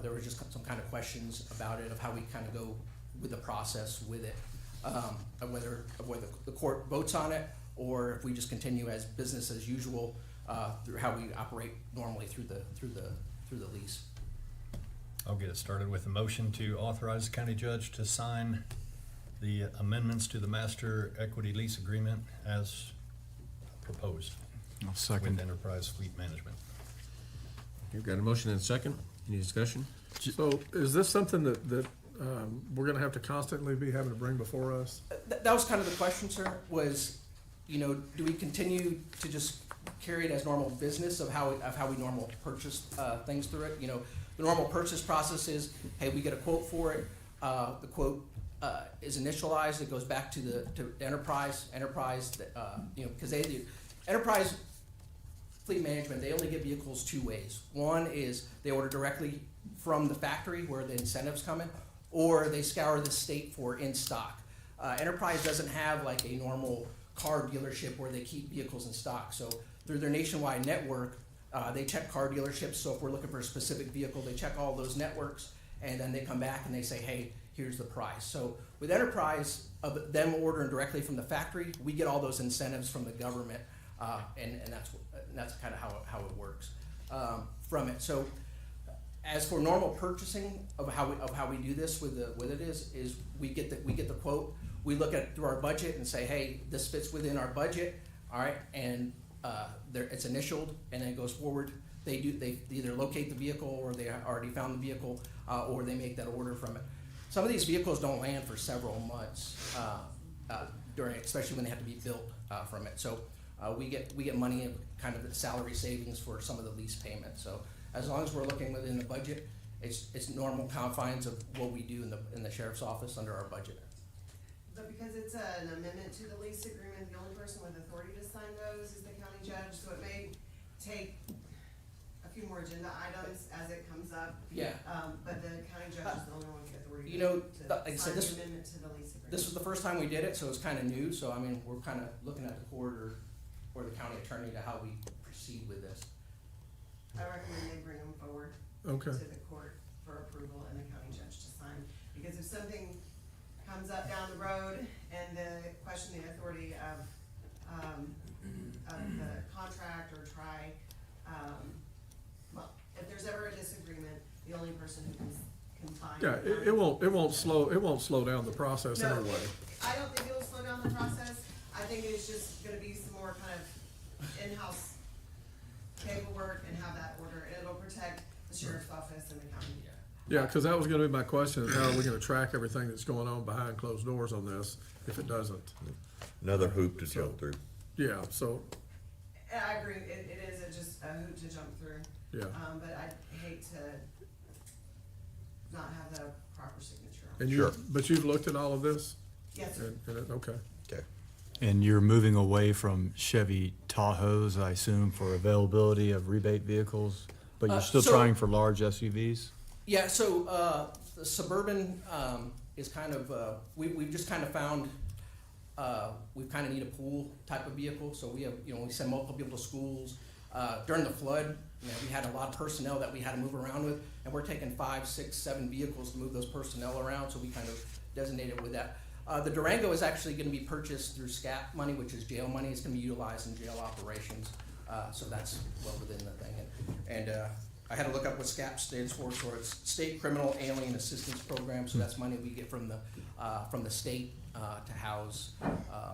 there were just some kind of questions about it, of how we kind of go with the process with it, of whether the court votes on it, or if we just continue as business as usual through how we operate normally through the lease. I'll get it started with a motion to authorize the county judge to sign the amendments to the master equity lease agreement as proposed I'll with second. Enterprise Fleet Management. You've got a motion and a second. Any discussion? So is this something that we're gonna have to constantly be having to bring before us? That was kind of the question, sir, was, do we continue to just carry it as normal business of how we normal purchase things through it? The normal purchase process is, hey, we get a quote for it, the quote is initialized, it goes back to Enterprise, because Enterprise Fleet Management, they only get vehicles two ways. One is they order directly from the factory where the incentives come in, or they scour the state for in stock. Enterprise doesn't have like a normal car dealership where they keep vehicles in stock. So through their nationwide network, they check car dealerships. So if we're looking for a specific vehicle, they check all those networks, and then they come back and they say, hey, here's the price. So with Enterprise, of them ordering directly from the factory, we get all those incentives from the government, and that's kind of how it works from it. So as for normal purchasing of how we do this with it is we get the quote, we look at it through our budget and say, hey, this fits within our budget, all right, and it's initialed, and then it goes forward. They either locate the vehicle, or they already found the vehicle, or they make that order from it. Some of these vehicles don't land for several months especially when they have to be built from it. So we get money in kind of the salary savings for some of the lease payments. So as long as we're looking within the budget, it's normal confines of what we do in the sheriff's office under our budget. But because it's an amendment to the lease agreement, the only person with authority to sign those is the county judge, so it may take a few more agenda items as it comes up. Yeah. But the county judge is the only one with authority like I sign said, the amendment to the lease agreement. This was the first time we did it, so it's kind of new. So I mean, we're kind of looking at the court or the county attorney to how we proceed with this. I recommend they bring them forward Okay. to the court for approval and the county judge to sign. Because if something comes up down the road and the question the authority of the contract or well, if there's ever a disagreement, the only person who can find. Yeah, it won't slow down the process No, anyway. I don't think it'll slow down the process. I think it's just gonna be some more kind of in-house paperwork and have that order, and it'll protect the sheriff's office and the county. Yeah, because that was gonna be my question, is how are we gonna track everything that's going on behind closed doors on this if it doesn't? Another hoop to jump through. Yeah, so, And I agree, it is just a hoop to jump through. yeah. But I hate to not have the proper signature on it. And Sure. but you've looked at all of this? Yes, sir. Okay. Okay. And you're moving away from Chevy Tahoes, I assume, for availability of rebate vehicles, but you're still So- trying for large SUVs? Yeah, so the Suburban is kind of, we've just kind of found, we kind of need a pool type of vehicle. So we have, we send multiple people to schools. During the flood, we had a lot of personnel that we had to move around with, and we're taking 5, 6, 7 vehicles to move those personnel around, so we kind of designated with that. The Durango is actually going to be purchased through SCAP money, which is jail money. It's going to be utilized in jail operations, so that's well within the thing. And I had to look up what SCAP stands for. So it's State Criminal Alien Assistance Program. So that's money we get from the state to house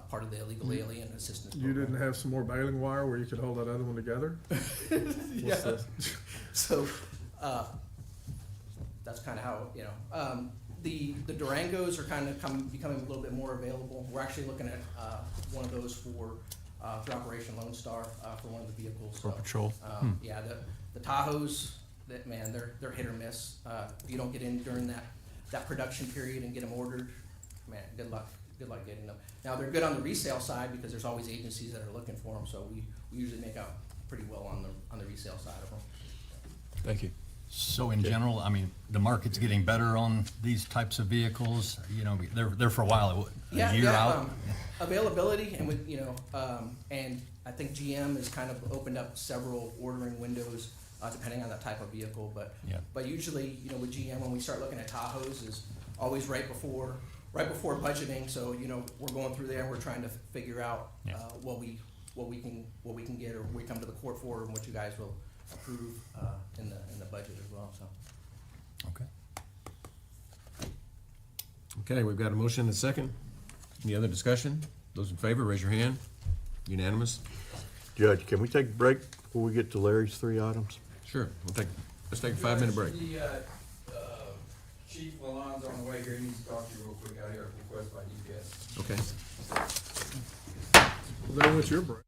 part of the illegal alien assistance You program. didn't have some more baling wire where you could hold that other one together? Yeah. So that's kind of how the Durangos are kind of becoming a little bit more available. We're actually looking at one of those for Operation Lone Star for one of the vehicles. For patrol? Yeah, the Tahoes, they're hit or miss. If you don't get in during that production period and get them ordered, man, good luck getting them. Now, they're good on the resale side because there's always agencies that are looking for them, so we usually make out pretty well on the resale side of them. Thank you. So in general, I mean, the market's getting better on these types of vehicles, you know, they're for a while, a year out. Availability and with, and I think GM has kind of opened up several ordering windows, depending on the type of vehicle, Yeah. but usually, with GM, when we start looking at Tahoes is always right before budgeting, so, we're going through there and we're trying to figure out, Yeah. what we can get, or we come to the court for, and what you guys will approve, in the budget as well, so. Okay. Okay, we've got a motion and a second. Any other discussion? Those in favor, raise your hand. Unanimous? Judge, can we take a break before we get to Larry's 3 items? Sure, let's take a 5-minute break. Chief Lalonde's on the way here, he needs to talk to you real quick out here, request by DPS. Okay. Well, then what's your break?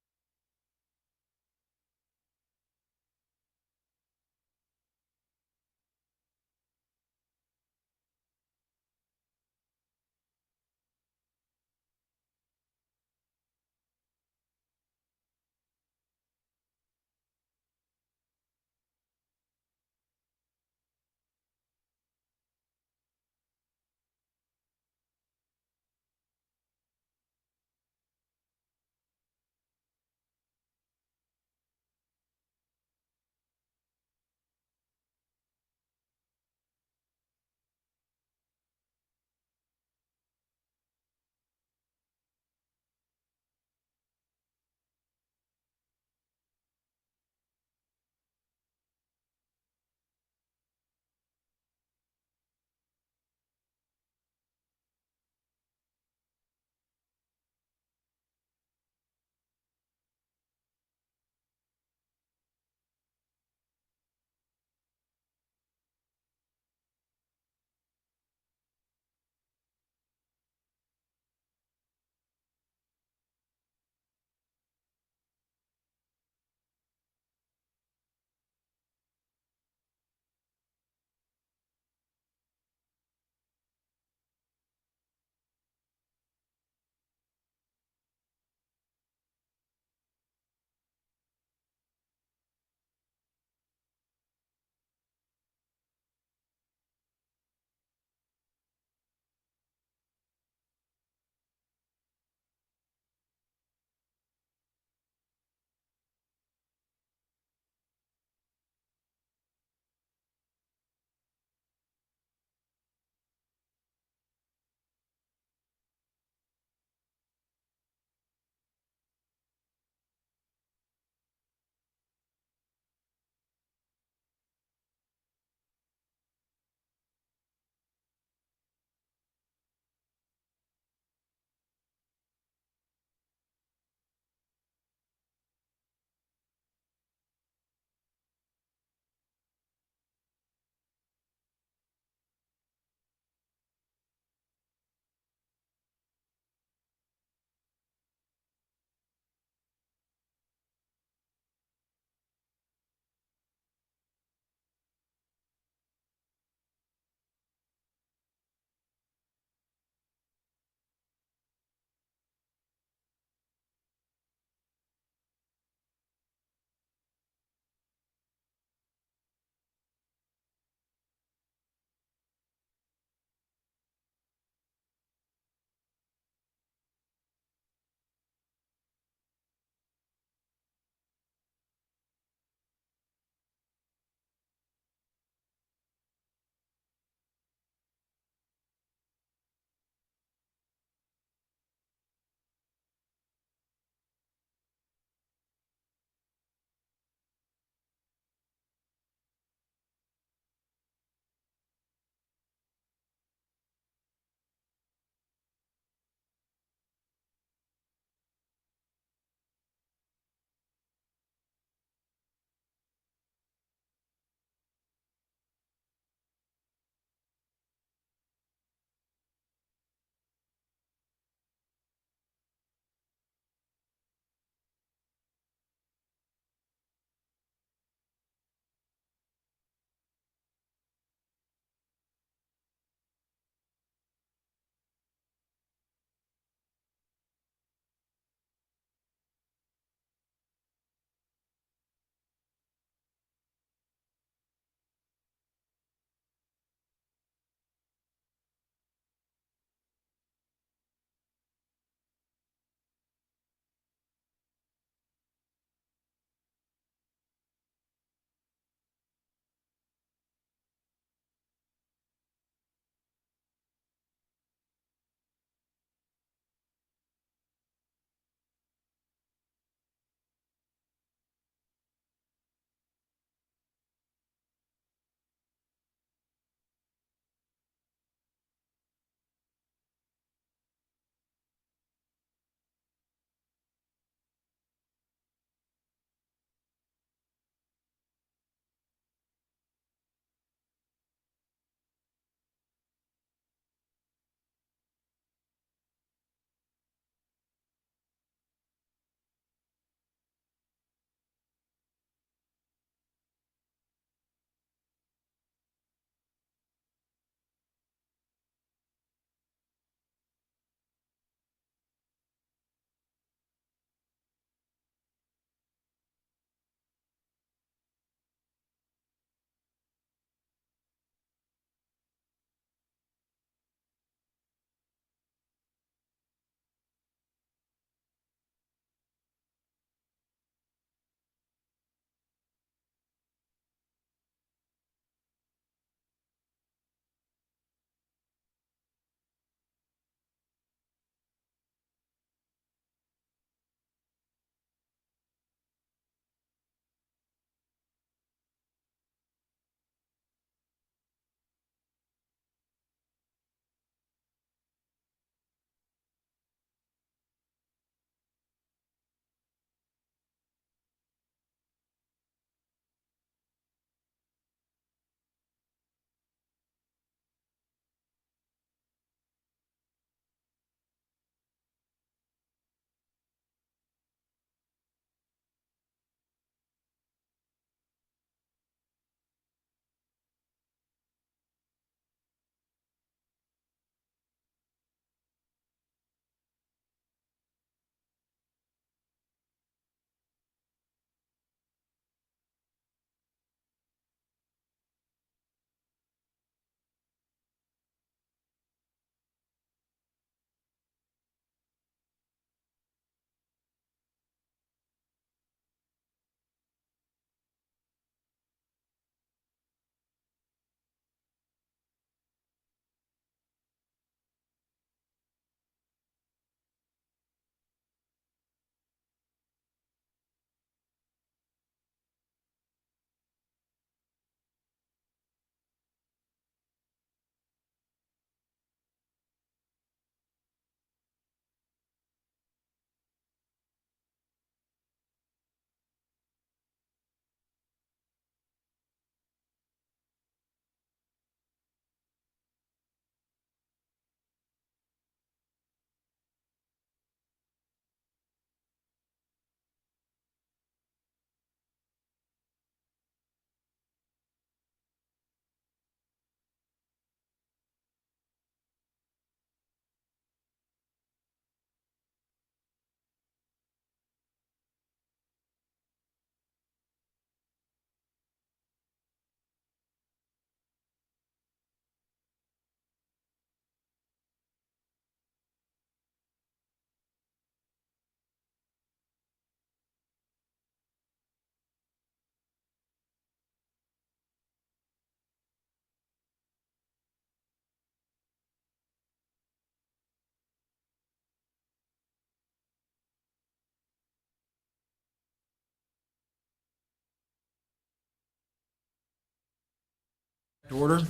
Order.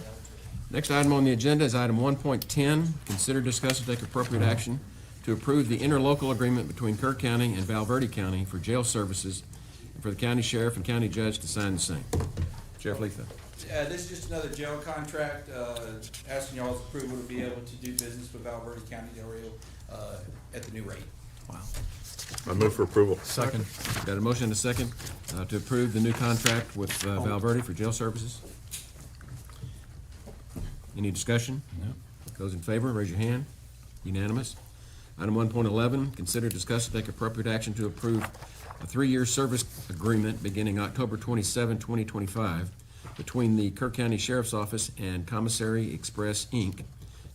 Next item on the agenda is item 1.10. Consider, discuss, and take appropriate action to approve the interlocal agreement between Kerr County and Valverde County for jail services and for the county sheriff and county judge to sign the same. Sheriff Letha. This is just another jail contract, asking y'all's approval to be able to do business with Valverde County Del Rio at the new rate. Wow. I move for approval. Second. Got a motion and a second to approve the new contract with Valverde for jail services. Any discussion? No. Those in favor, raise your hand. Unanimous. Item 1.11, consider, discuss, and take appropriate action to approve a 3-year service agreement beginning October 27, 2025, between the Kerr County Sheriff's Office and Commissary Express, Inc.,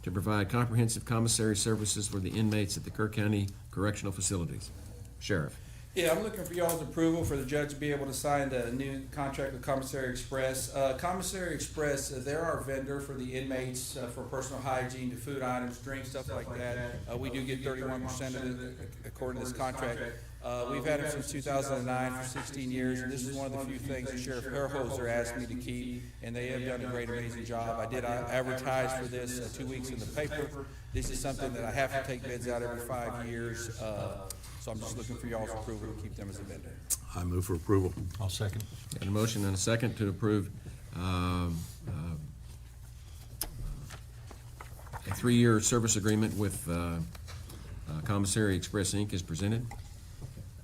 to provide comprehensive commissary services for the inmates at the Kerr County Correctional Facilities. Sheriff. Yeah, I'm looking for y'all's approval for the judge to be able to sign the new contract with Commissary Express. Commissary Express, they're our vendor for the inmates, for personal hygiene, to food items, drinks, stuff like that. We do get 31% of it according to this contract. We've had them since 2009 for 16 years, and this is one of the few things that Sheriff Herhoser asked me to keep, and they have done a great, amazing job. I did advertise for this 2 weeks in the paper. This is something that I have to take bids out every 5 years, so I'm just looking for y'all's approval to keep them as a vendor. I move for approval. I'll second. Got a motion and a second to approve a 3-year service agreement with Commissary Express, Inc. is presented.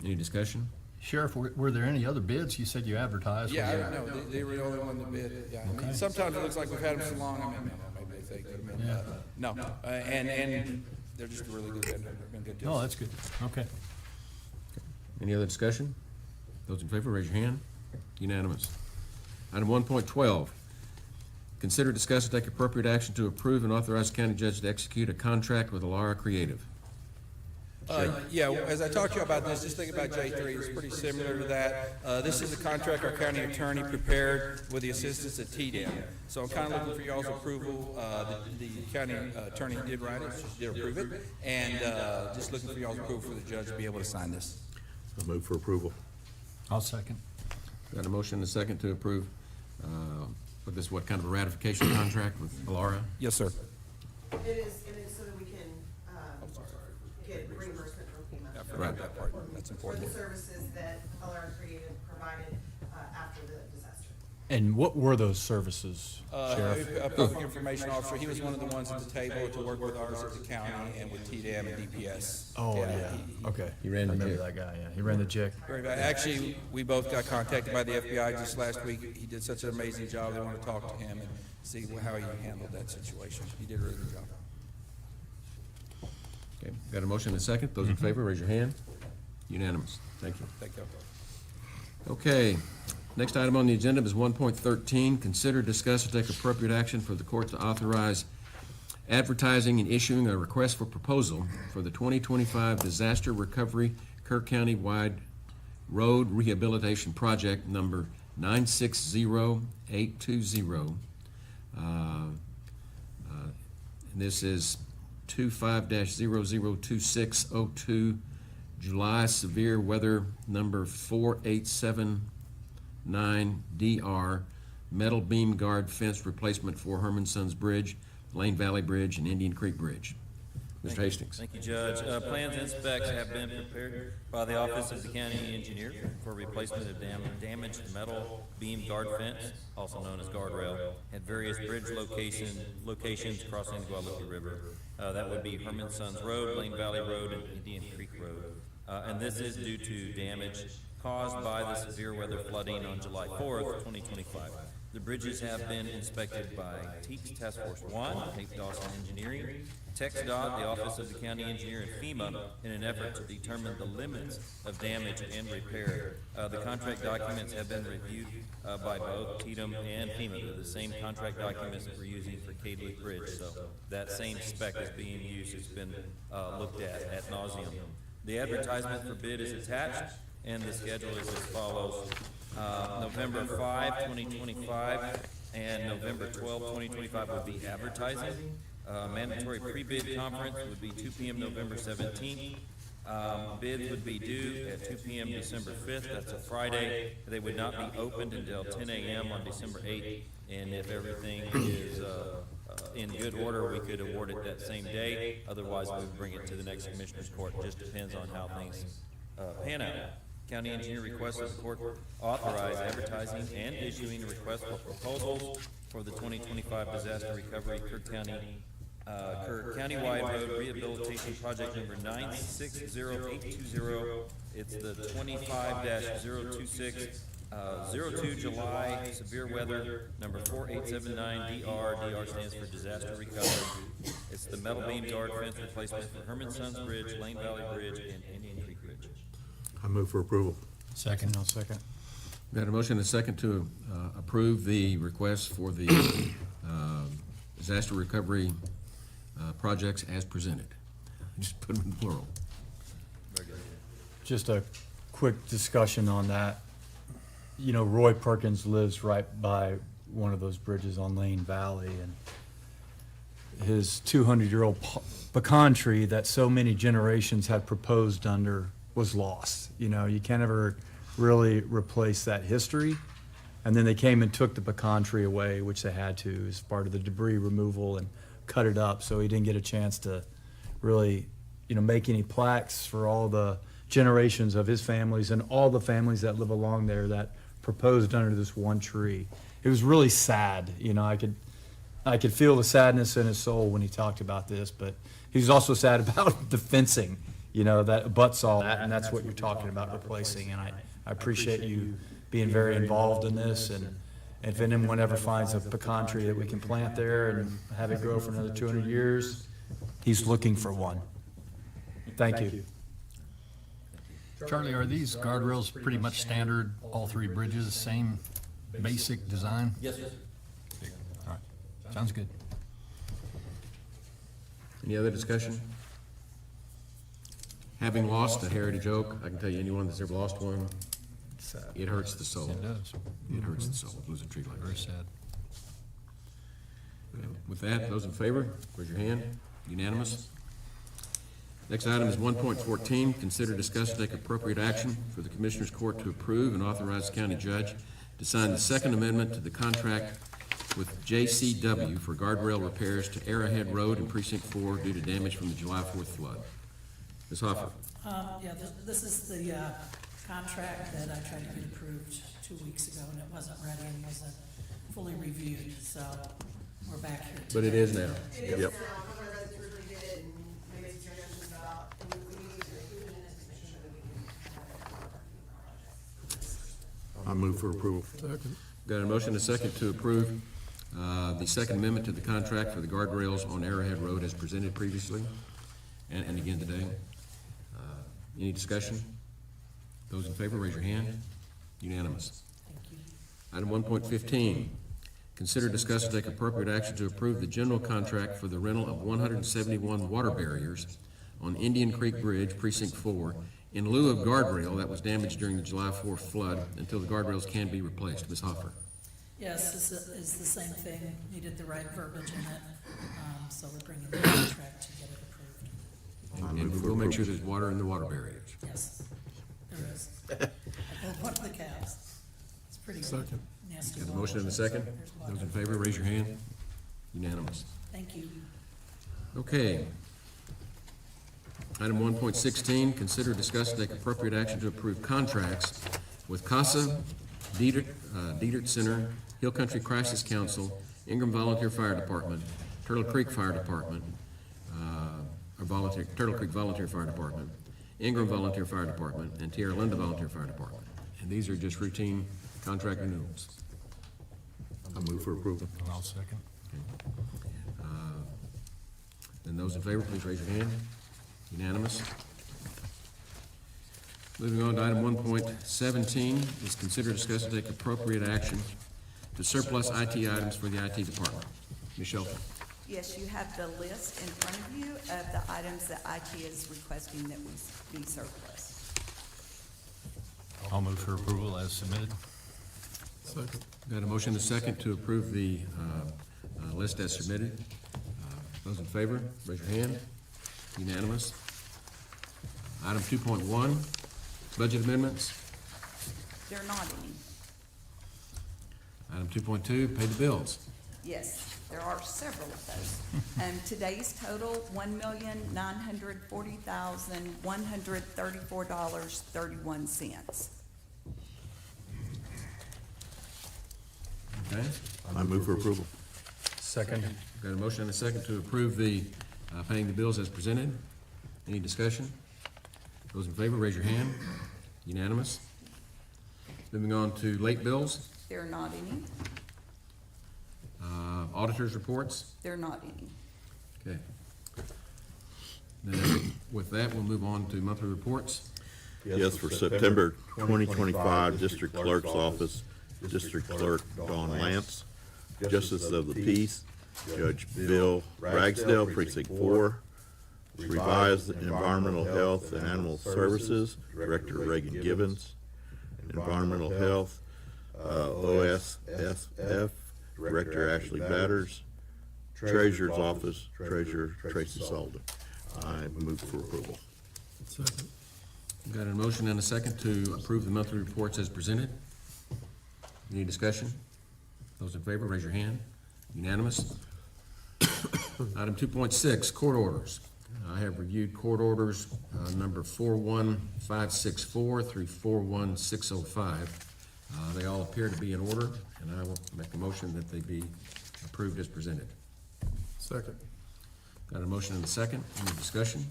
Any discussion? Sheriff, were there any other bids? You said you advertised. Yeah, I don't know. They were the only one that bid. Yeah. I mean, Okay. sometimes it looks like we've had them so long. I mean, maybe they think. I mean, no. And they're just a really good vendor. They've been good deals. Oh, that's good. Okay. Any other discussion? Those in favor, raise your hand. Unanimous. Item 1.12, consider, discuss, and take appropriate action to approve and authorize the county judge to execute a contract with Alara Creative. Yeah, as I talked to you about this, just think about J3, it's pretty similar to that. This is a contract our county attorney prepared with the assistance of TDM. So I'm kind of looking for y'all's approval. The county attorney did write it, she did approve it, and just looking for y'all's approval for the judge to be able to sign this. I move for approval. I'll second. Got a motion and a second to approve, what kind of a ratification contract with Alara? Yes, sir. It is so that we can, get reimbursement from FEMA. Right. That part, that's For important. the services that Color Creative provided, after the disaster. And what were those services, Sheriff? A public information officer, he was one of the ones at the table to work with ours at the county and with TDM and DPS. Oh, yeah. Okay. He ran the I remember check. that guy, yeah. He ran the check. Actually, we both got contacted by the FBI just last week. He did such an amazing job. They want to talk to him and see how he handled that situation. He did a really good job. Okay, got a motion and a second. Those in favor, raise your hand. Unanimous. Thank you. Thank you. Okay, next item on the agenda is 1.13, consider, discuss, and take appropriate action for the court to authorize advertising and issuing a request for proposal for the 2025 Disaster Recovery Kerr County-wide Road Rehabilitation Project number 960820. This is 25-002602, July severe weather number 4879DR, metal beam guard fence replacement for Herman Sons Bridge, Lane Valley Bridge, and Indian Creek Bridge. Mr. Hastings. Thank you, Judge. Plans and specs have been prepared by the Office of the County Engineer for replacement of damaged metal beam guard fence, also known as guardrail, at various bridge locations crossing the Guadalupe River. That would be Herman Sons Road, Lane Valley Road, and Indian Creek Road. And this is due to damage caused by the severe weather flooding on July 4th, 2025. The bridges have been inspected by TEEPS Task Force 1, Tate Dawson Engineering, TxDOT, the Office of the County Engineer, and FEMA in an effort to determine the limits of damage and repair. The contract documents have been reviewed by both TDM and FEMA. They're the same contract documents that we're using for Cade Leaf Bridge, so that same spec is being used. It's been looked at nauseum. The advertisement for bid is attached, and the schedule is as follows. November 5, 2025, and November 12, 2025 would be advertising. Mandatory pre-bid conference would be 2 p.m. November 17th. Bids would be due at 2 p.m. December 5th, that's a Friday. They would not be opened until 10 a.m. on December 8th, and if everything is in good order, we could award it that same day. Otherwise, we would bring it to the next Commissioners Court. It just depends on how things pan out. County engineer requests that the court authorize advertising and issuing a request for proposals for the 2025 disaster recovery Kerr Countywide Road Rehabilitation Project number 960820. It's the 25-026, 02 July severe weather, number 4879 DR. DR stands for disaster recovery. It's the metal beam guard fence replacement for Herman Sons Bridge, Lane Valley Bridge, and Indian Creek Bridge. I move for approval. Second. I'll second. We had a motion and a second to approve the request for the disaster recovery projects as presented. Just put them in plural. Just a quick discussion on that. You know, Roy Perkins lives right by one of those bridges on Lane Valley, and his 200-year-old pecan tree that so many generations had proposed under was lost. You know, you can't ever really replace that history. And then they came and took the pecan tree away, which they had to as part of the debris removal, and cut it up, so he didn't get a chance to really, you know, make any plaques for all the generations of his families and all the families that live along there that proposed under this one tree. It was really sad. You know, I could feel the sadness in his soul when he talked about this, but he was also sad about the fencing, you know, that abuts all that, and that's what you're talking about replacing. And I appreciate you being very involved in this, and if anyone ever finds a pecan tree that we can plant there and have it grow for another 200 years, he's looking for one. Thank you. Charlie, are these guardrails pretty much standard, all three bridges, same basic design? Yes, sir. All right, sounds good. Any other discussion? Having lost a heritage oak, I can tell you anyone that's ever lost one, it hurts the soul. It does. It hurts the soul, lose a tree like Very this. sad. With that, those in favor, raise your hand. Unanimous. Next item is 1.14, consider, discuss, and take appropriate action for the Commissioners Court to approve and authorize the county judge to sign the second amendment to the contract with JCW for guardrail repairs to Arrowhead Road in Precinct 4 due to damage from the July 4th flood. Ms. Hoffer. This is the contract that I tried to get approved 2 weeks ago, and it wasn't ready and wasn't fully reviewed, so we're back here today. But it is now. It is Yep. now, however, that's really did it and made suggestions about, and we need to include in this to make sure that we can have it for our I move for approval. Got a motion and a second to approve the second amendment to the contract for the guardrails on Arrowhead Road as presented previously and again today. Any discussion? Those in favor, raise your hand. Unanimous. Item 1.15, consider, discuss, and take appropriate action to approve the general contract for the rental of 171 water barriers on Indian Creek Bridge, Precinct 4, in lieu of guardrail that was damaged during the July 4th flood until the guardrails can be replaced. Ms. Hoffer. Yes, this is the same thing, needed the right verbiage in it, so we're bringing the contract to get it approved. And we'll make sure there's water in the water barriers. Yes, there is. I pulled one of the cabs. It's pretty nasty. Got a motion and a second. Those in favor, raise your hand. Unanimous. Thank you. Okay. Item 1.16, consider, discuss, and take appropriate action to approve contracts with CASA, Dietert Center, Hill Country Crisis Council, Ingram Volunteer Fire Department, Turtle Creek Fire Department, Turtle Creek Volunteer Fire Department, Ingram Volunteer Fire Department, and Tierra Linda Volunteer Fire Department. And these are just routine contract renewals. I move for approval. I'll second. And those in favor, please raise your hand. Unanimous. Moving on to item 1.17 is consider, discuss, and take appropriate action to surplus IT items for the IT department. Ms. Shelton. Yes, you have the list in front of you of the items that IT is requesting that we be surplus. I'll move for approval as submitted. Second. Got a motion and a second to approve the list as submitted. Those in favor, raise your hand. Unanimous. Item 2.1, budget amendments. There are not any. Item 2.2, pay the bills. Yes, there are several of those. Today's total, $1,940,134.31. Okay. I move for approval. Second. Got a motion and a second to approve the paying the bills as presented. Any discussion? Those in favor, raise your hand. Unanimous. Moving on to late bills. There are not any. Auditors' reports. There are not any. Okay. Then with that, we'll move on to monthly reports. Yes, for September 2025, District Clerk's Office, District Clerk Dawn Lance, Justice of the Peace, Judge Bill Ragsdale, Precinct 4, Revised Environmental Health and Animal Services, Director Reagan Gibbons, Environmental Health, OSSF, Director Ashley Batters, Treasurer's Office, Treasurer Tracy Sullivan. I move for approval. Second. Got a motion and a second to approve the monthly reports as presented. Any discussion? Those in favor, raise your hand. Unanimous. Item 2.6, court orders. I have reviewed court orders number 41564 through 41605. They all appear to be in order, and I will make a motion that they be approved as presented. Second. Got a motion and a second. Any discussion?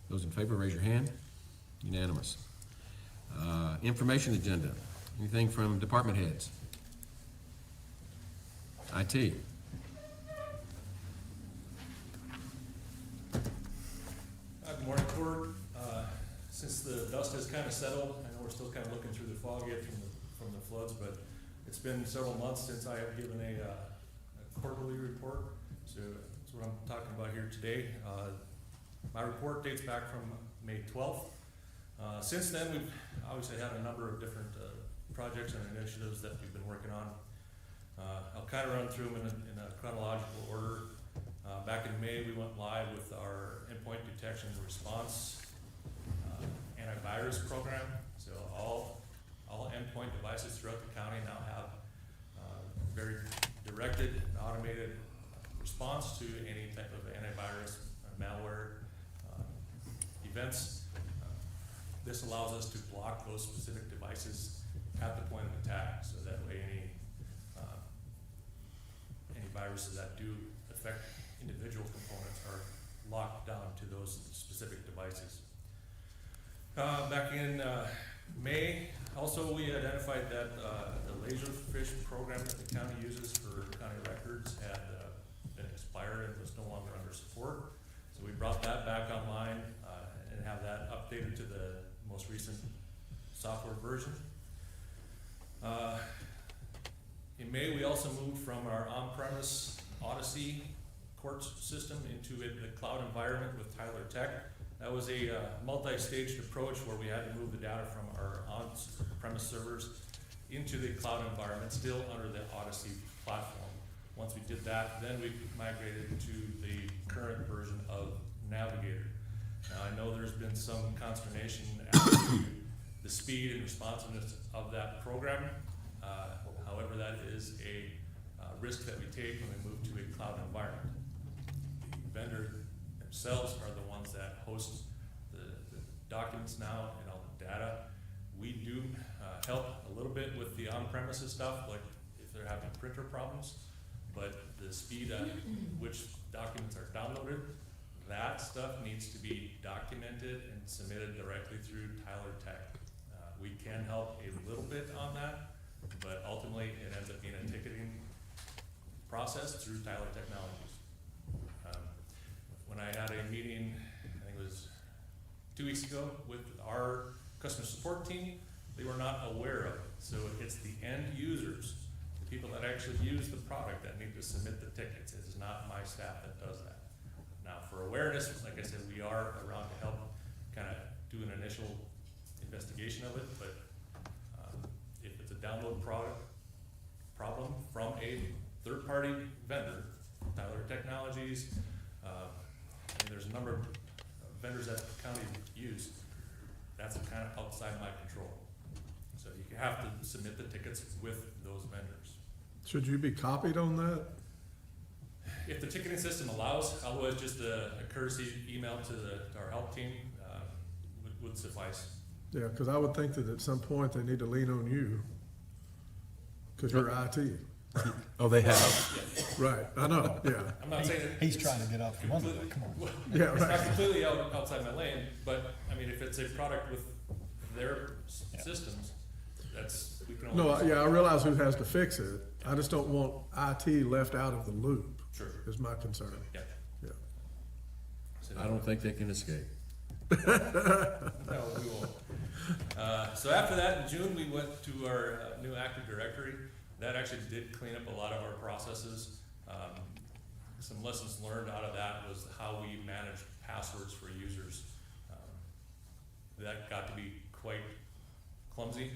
Those in favor, raise your hand. Unanimous. Information agenda. Anything from department heads? IT. Good morning, Court. Since the dust has kind of settled, I know we're still kind of looking through the fog yet from the floods, but it's been several months since I have given a quarterly report. So that's what I'm talking about here today. My report dates back from May 12th. Since then, we've obviously had a number of different projects and initiatives that we've been working on. I'll kind of run through them in a chronological order. Back in May, we went live with our endpoint detection and response antivirus program. So all endpoint devices throughout the county now have very directed and automated response to any type of antivirus malware events. This allows us to block those specific devices at the point of attack, so that way any viruses that do affect individual components are locked down to those specific devices. Back in May, also we identified that the laserfish program that the county uses for county records had been expired and was no longer under support. So we brought that back online and have that updated to the most recent software version. In May, we also moved from our on-premise Odyssey court system into the cloud environment with Tyler Tech. That was a multi-staged approach where we had to move the data from our on-premise servers into the cloud environment, still under the Odyssey platform. Once we did that, then we migrated to the current version of Navigator. Now, I know there's been some consternation as to the speed and responsiveness of that program. However, that is a risk that we take when we move to a cloud environment. The vendor themselves are the ones that host the documents now and all the data. We do help a little bit with the on-premises stuff, like if they're having printer problems, but the speed at which documents are downloaded, that stuff needs to be documented and submitted directly through Tyler Tech. We can help a little bit on that, but ultimately it ends up being a ticketing process through Tyler Technologies. When I had a meeting, I think it was 2 weeks ago, with our customer support team, they were not aware of it. So it's the end users, the people that actually use the product, that need to submit the tickets. It is not my staff that does that. Now, for awareness, like I said, we are around to help kind of do an initial investigation of it, but if it's a download problem from a third-party vendor, Tyler Technologies, and there's a number of vendors that the county used, that's kind of outside my control. So you have to submit the tickets with those vendors. Should you be copied on that? If the ticketing system allows, otherwise just a courtesy email to our help team would suffice. Yeah, because I would think that at some point they need to lean on you, because you're IT. Oh, they have. Right, I know, yeah. I'm not saying that He's it's trying to get off the one, come on. Yeah, It's right. not completely outside my lane, but I mean, if it's a product with their systems, that's, we can only. No, yeah, I realize who has to fix it. I just don't want IT left out of the loop. Sure. Is my concern. Yeah. Yeah. I don't think they can escape. No, we won't. So after that, in June, we went to our new Active Directory. That actually did clean up a lot of our processes. Some lessons learned out of that was how we manage passwords for users. That got to be quite clumsy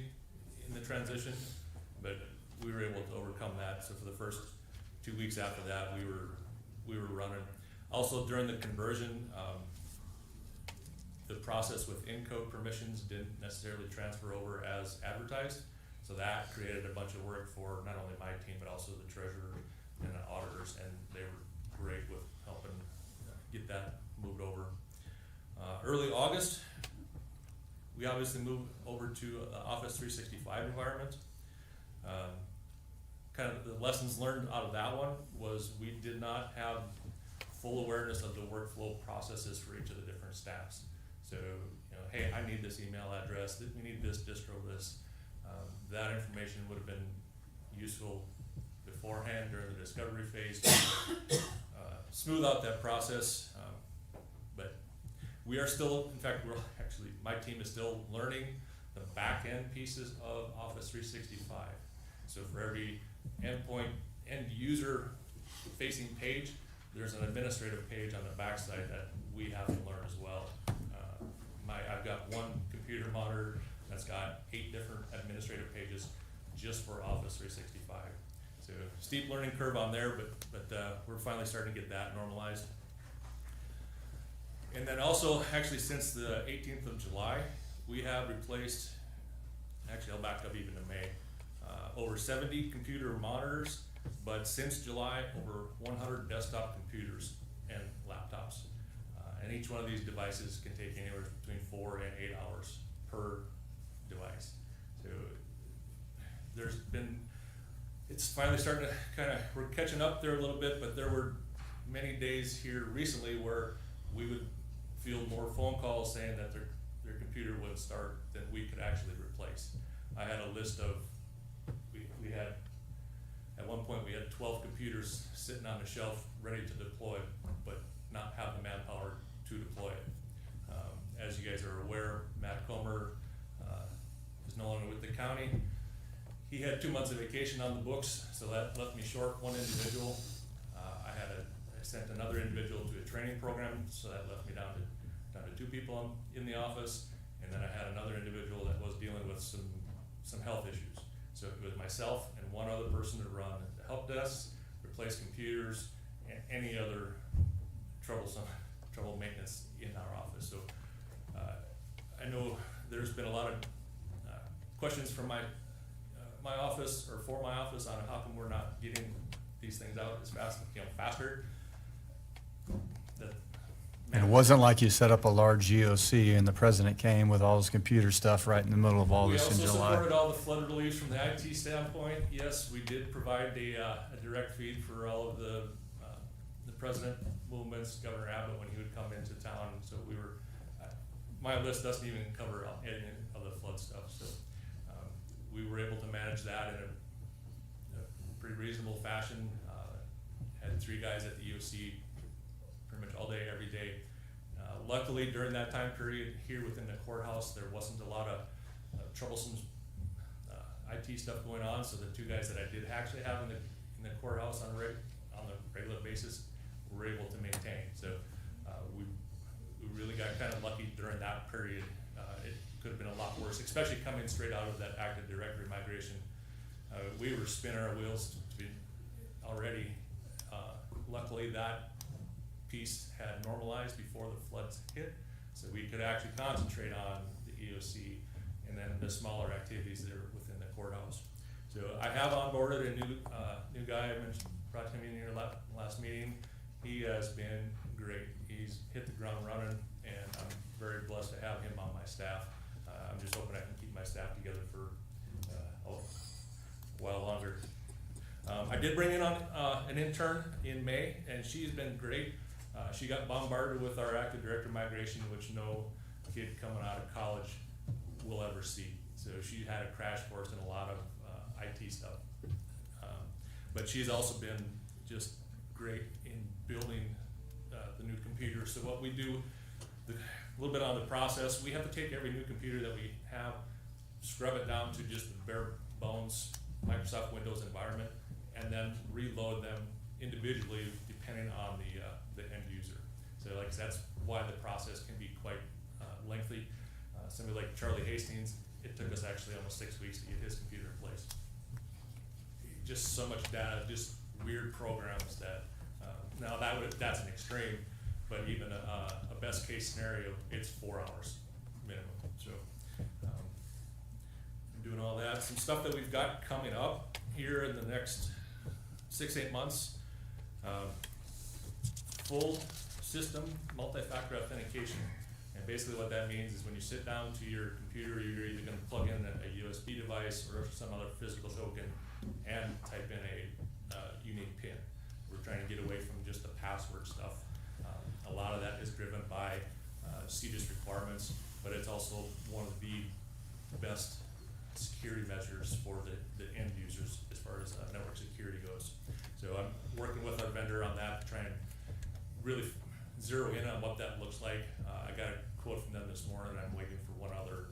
in the transition, but we were able to overcome that. So for the first 2 weeks after that, we were running. Also during the conversion, the process with encode permissions didn't necessarily transfer over as advertised. So that created a bunch of work for not only my team, but also the treasurer and the auditors, and they were great with helping get that moved over. Early August, we obviously moved over to Office 365 environment. Kind of the lessons learned out of that one was we did not have full awareness of the workflow processes for each of the different staffs. So, you know, hey, I need this email address, we need this distro list. That information would have been useful beforehand during the discovery phase to smooth out that process. But we are still, in fact, my team is still learning the back end pieces of Office 365. So for every endpoint, end user facing page, there's an administrative page on the backside that we have to learn as well. I've got one computer monitor that's got 8 different administrative pages just for Office 365. So steep learning curve on there, but we're finally starting to get that normalized. And then also, actually since the 18th of July, we have replaced, actually I'll back up even to May, over 70 computer monitors, but since July, over 100 desktop computers and laptops. And each one of these devices can take anywhere between 4 and 8 hours per device. So it's finally starting to we're catching up there a little bit, but there were many days here recently where we would field more phone calls saying that their computer wouldn't start than we could actually replace. I had a list of, we had, at one point we had 12 computers sitting on the shelf ready to deploy, but not have the manpower to deploy it. As you guys are aware, Matt Comer is no longer with the county. He had 2 months of vacation on the books, so that left me short one individual. I sent another individual to a training program, so that left me down to 2 people in the office, and then I had another individual that was dealing with some health issues. So it was myself and one other person to run the help desk, replace computers, and any other trouble maintenance in our office. So I know there's been a lot of questions from my office, or for my office, on how come we're not getting these things out as fast, faster. And it wasn't like you set up a large GOC and the president came with all his computer stuff right in the middle of all this in We also July. supported all the flood relief from the IT standpoint. Yes, we did provide a direct feed for all of the president movements, Governor Abbott, when he would come into town. So we were, my list doesn't even cover any of the flood stuff. So we were able to manage that in a pretty reasonable fashion. Had 3 guys at the EOC pretty much all day, every day. Luckily, during that time period here within the courthouse, there wasn't a lot of troublesome IT stuff going on. So the 2 guys that I did actually have in the courthouse on a regular basis were able to maintain. So we really got kind of lucky during that period. It could have been a lot worse, especially coming straight out of that Active Directory migration. We were spinning our wheels to be already. Luckily, that piece had normalized before the floods hit, So we could actually concentrate on the EOC and then the smaller activities that are within the courthouse. So I have onboarded a new guy. I mentioned, brought him in here last meeting. He has been great. He's hit the ground running, and I'm very blessed to have him on my staff. I'm just hoping I can keep my staff together for a while longer. I did bring in an intern in May, and she's been great. She got bombarded with our active director migration, which no kid coming out of college will ever see. So she had a crash course in a lot of IT stuff. But she's also been just great in building the new computer. So what we do, a little bit on the process, we have to take every new computer that we have, scrub it down to just the bare bones Microsoft Windows environment, and then reload them individually depending on the end user. So like that's why the process can be quite lengthy. Somebody like Charlie Hastings, it took us actually almost 6 weeks to get his computer in place. Just so much data, just weird programs that, now that's an extreme, but even a best case scenario, it's 4 hours minimum. So doing all that. Some stuff that we've got coming up here in the next 6-8 months. Full system multi-factor authentication. And basically what that means is when you sit down to your computer, you're either going to plug in a USB device or some other physical token and type in a unique PIN. We're trying to get away from just the password stuff. A lot of that is driven by CDIS requirements, but it's also one of the best security measures for the end users as far as network security goes. So I'm working with our vendor on that to try and really zero in on what that looks like. I got a quote from them this morning, and I'm waiting for one other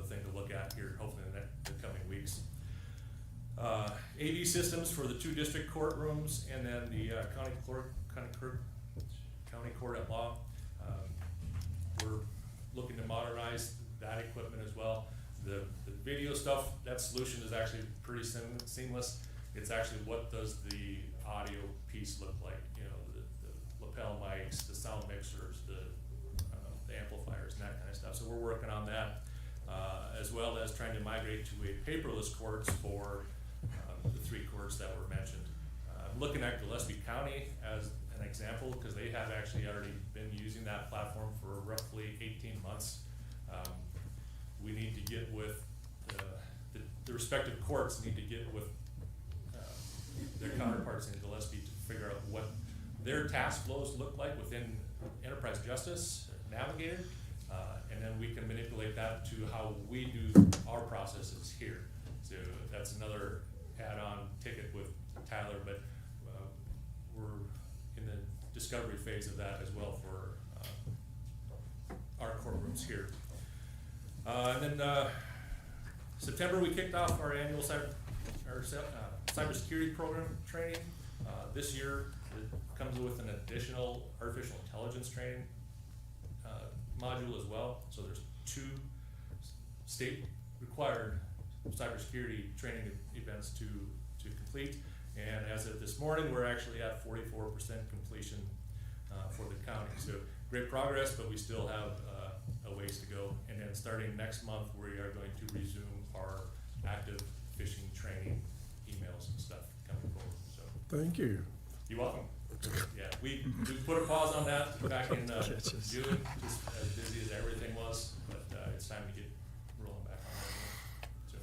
thing to look at here, hopefully in the coming weeks. AV systems for the 2 district courtrooms, and then the county court at law. We're looking to modernize that equipment as well. The video stuff, that solution is actually pretty seamless. It's actually what does the audio piece look like? You know, the lapel mics, the sound mixers, the amplifiers, and that kind of stuff. So we're working on that, as well as trying to migrate to a paperless courts for the 3 courts that were mentioned. I'm looking at Gillespie County as an example because they have actually already been using that platform for roughly 18 months. We need to get with the respective courts need to get with their counterparts in Gillespie to figure out what their task flows look like within enterprise justice, Navigator, and then we can manipulate that to how we do our processes here. So that's another add-on ticket with Tyler, but we're in the discovery phase of that as well for our courtrooms here. And then September we kicked off our annual cybersecurity program training. This year it comes with an additional artificial intelligence training module as well. So there's 2 state required cybersecurity training events to complete. And as of this morning, we're actually at 44% completion for the county. So great progress, but we still have a ways to go. And then starting next month, we are going to resume our active phishing training emails and stuff coming forward. So Thank you. you're welcome. Yeah, we put a pause on that back in June, just as busy as everything was, but it's time to get rolling back on that. So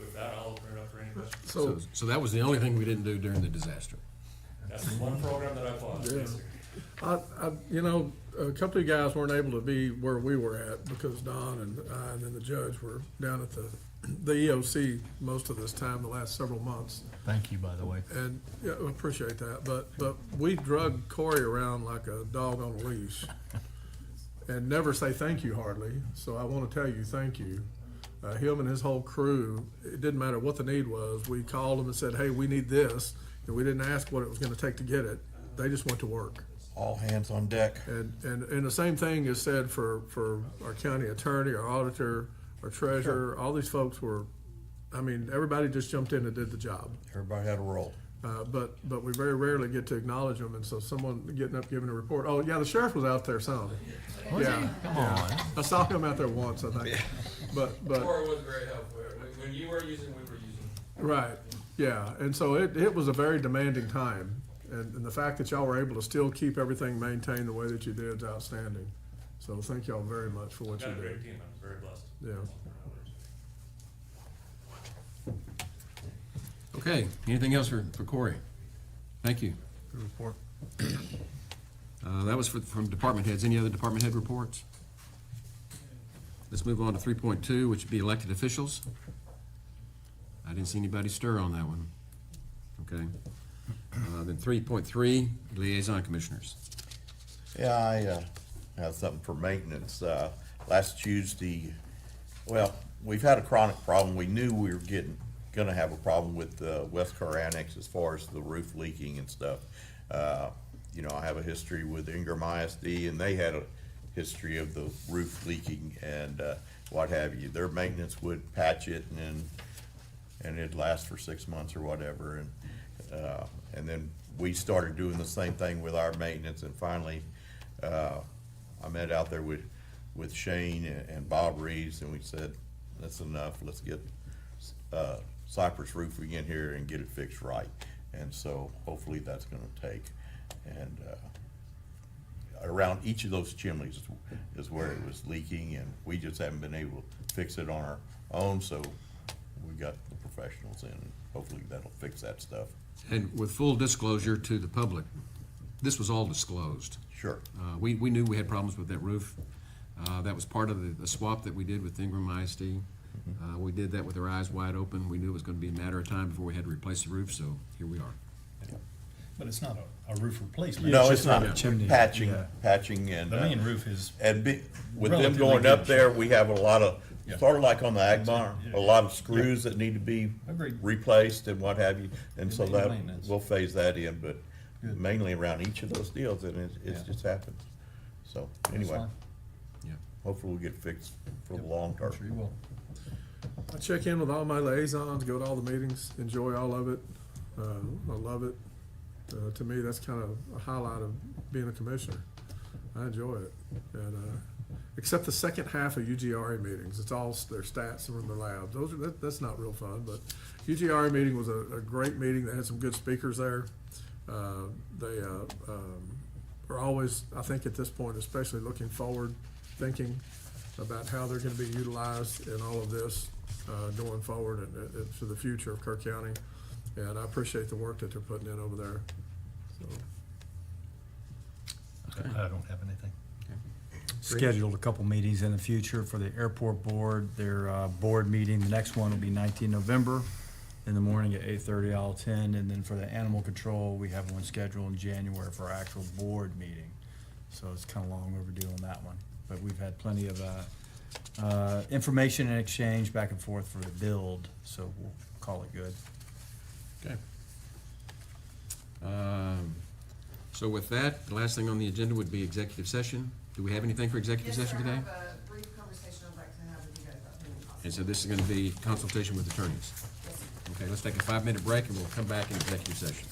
with that, I'll open it up for any questions. So that was the only thing we didn't do during the disaster. That's the one program that I paused. Yeah. Yes, sir. You know, a couple of guys weren't able to be where we were at because Don and I and then the judge were down at the EOC most of this time, the last several months. Thank you, by the way. And yeah, I appreciate that. But we drug Corey around like a dog on a leash and never say thank you hardly. So I want to tell you thank you. Him and his whole crew, it didn't matter what the need was. We called them and said, hey, we need this. And we didn't ask what it was going to take to get it. They just went to work. All hands on deck. And the same thing is said for our county attorney, our auditor, our treasurer. All these folks were, I mean, everybody just jumped in and did the job. Everybody had a role. But we very rarely get to acknowledge them, and so someone getting up giving a report. Oh yeah, the sheriff was out there some. Was he? Yeah, Come yeah. on. I saw him out there once, I think. But Or it wasn't very helpful. When you were using, we were using. right, yeah, and so it was a very demanding time, and the fact that y'all were able to still keep everything maintained the way that you did is outstanding. So thank y'all very much for what Got you a did. great team, I'm very blessed. Yeah. Okay, anything else for Corey? Thank you. Good report. That was from department heads. Any other department head reports? Let's move on to 3.2, which would be elected officials. I didn't see anybody stir on that one. Okay. Then 3.3, liaison commissioners. Yeah, I have something for maintenance. Last Tuesday, well, we've had a chronic problem. We knew we were gonna have a problem with the West Car Annex as far as the roof leaking and stuff. You know, I have a history with Ingram ISD, and they had a history of the roof leaking and what have you. Their maintenance would patch it, and it'd last for 6 months or whatever. And then we started doing the same thing with our maintenance, and finally, I met out there with Shane and Bob Reeves, and we said, that's enough, let's get Cypress roofing in here and get it fixed right. And so hopefully that's gonna take. And around each of those chimneys is where it was leaking, and we just haven't been able to fix it on our own, so we got the professionals in, and hopefully that'll fix that stuff. And with full disclosure to the public, this was all disclosed. Sure. We knew we had problems with that roof. That was part of the swap that we did with Ingram ISD. We did that with our eyes wide open. We knew it was gonna be a matter of time before we had to replace the roof, so here we are. But it's not a roof replacement. No, It's it's just not. a chimney. Patching, Yeah. patching and. The main roof is And with them relatively going good up there, we have a lot of, Yeah. sort of like on the ag barn, Yeah. a lot of screws that need to be Agreed. replaced and what have you. And Good so that, maintenance. we'll phase that in, but Good. mainly around each of those deals, and it's Yeah. just happened. So, anyway, fine. Yeah. hopefully we'll get fixed for the Yep. long term. I'm sure you will. I check in with all my liaisons, go to all the meetings, enjoy all of it. I love it. To me, that's kind of a highlight of being a commissioner. I enjoy it. And, except the second half of UGRA meetings, it's all their stats from their labs. That's not real fun, but UGRA meeting was a great meeting. They had some good speakers there. They are always, I think at this point, especially looking forward, thinking about how they're gonna be utilized in all of this, going forward and to the future of Kerr County. And I appreciate the work that they're putting in over there. So, I don't have anything. Scheduled a couple meetings in the future for the airport board. Their board meeting, the next one will be 19 November in the morning at 8:30. I'll attend. And then for the animal control, we have one scheduled in January for our actual board meeting. So it's kind of long overdue on that one. But we've had plenty of information and exchange back and forth for the build, so we'll call it good. Okay. So with that, the last thing on the agenda would be executive session. Do we have anything for executive Yes, session sir, I today? have a brief conversation I'd like to have with you guys about pending possible. And so this is gonna be consultation with attorneys. Yes, sir. Okay, let's take a 5-minute break and we'll come back in executive session.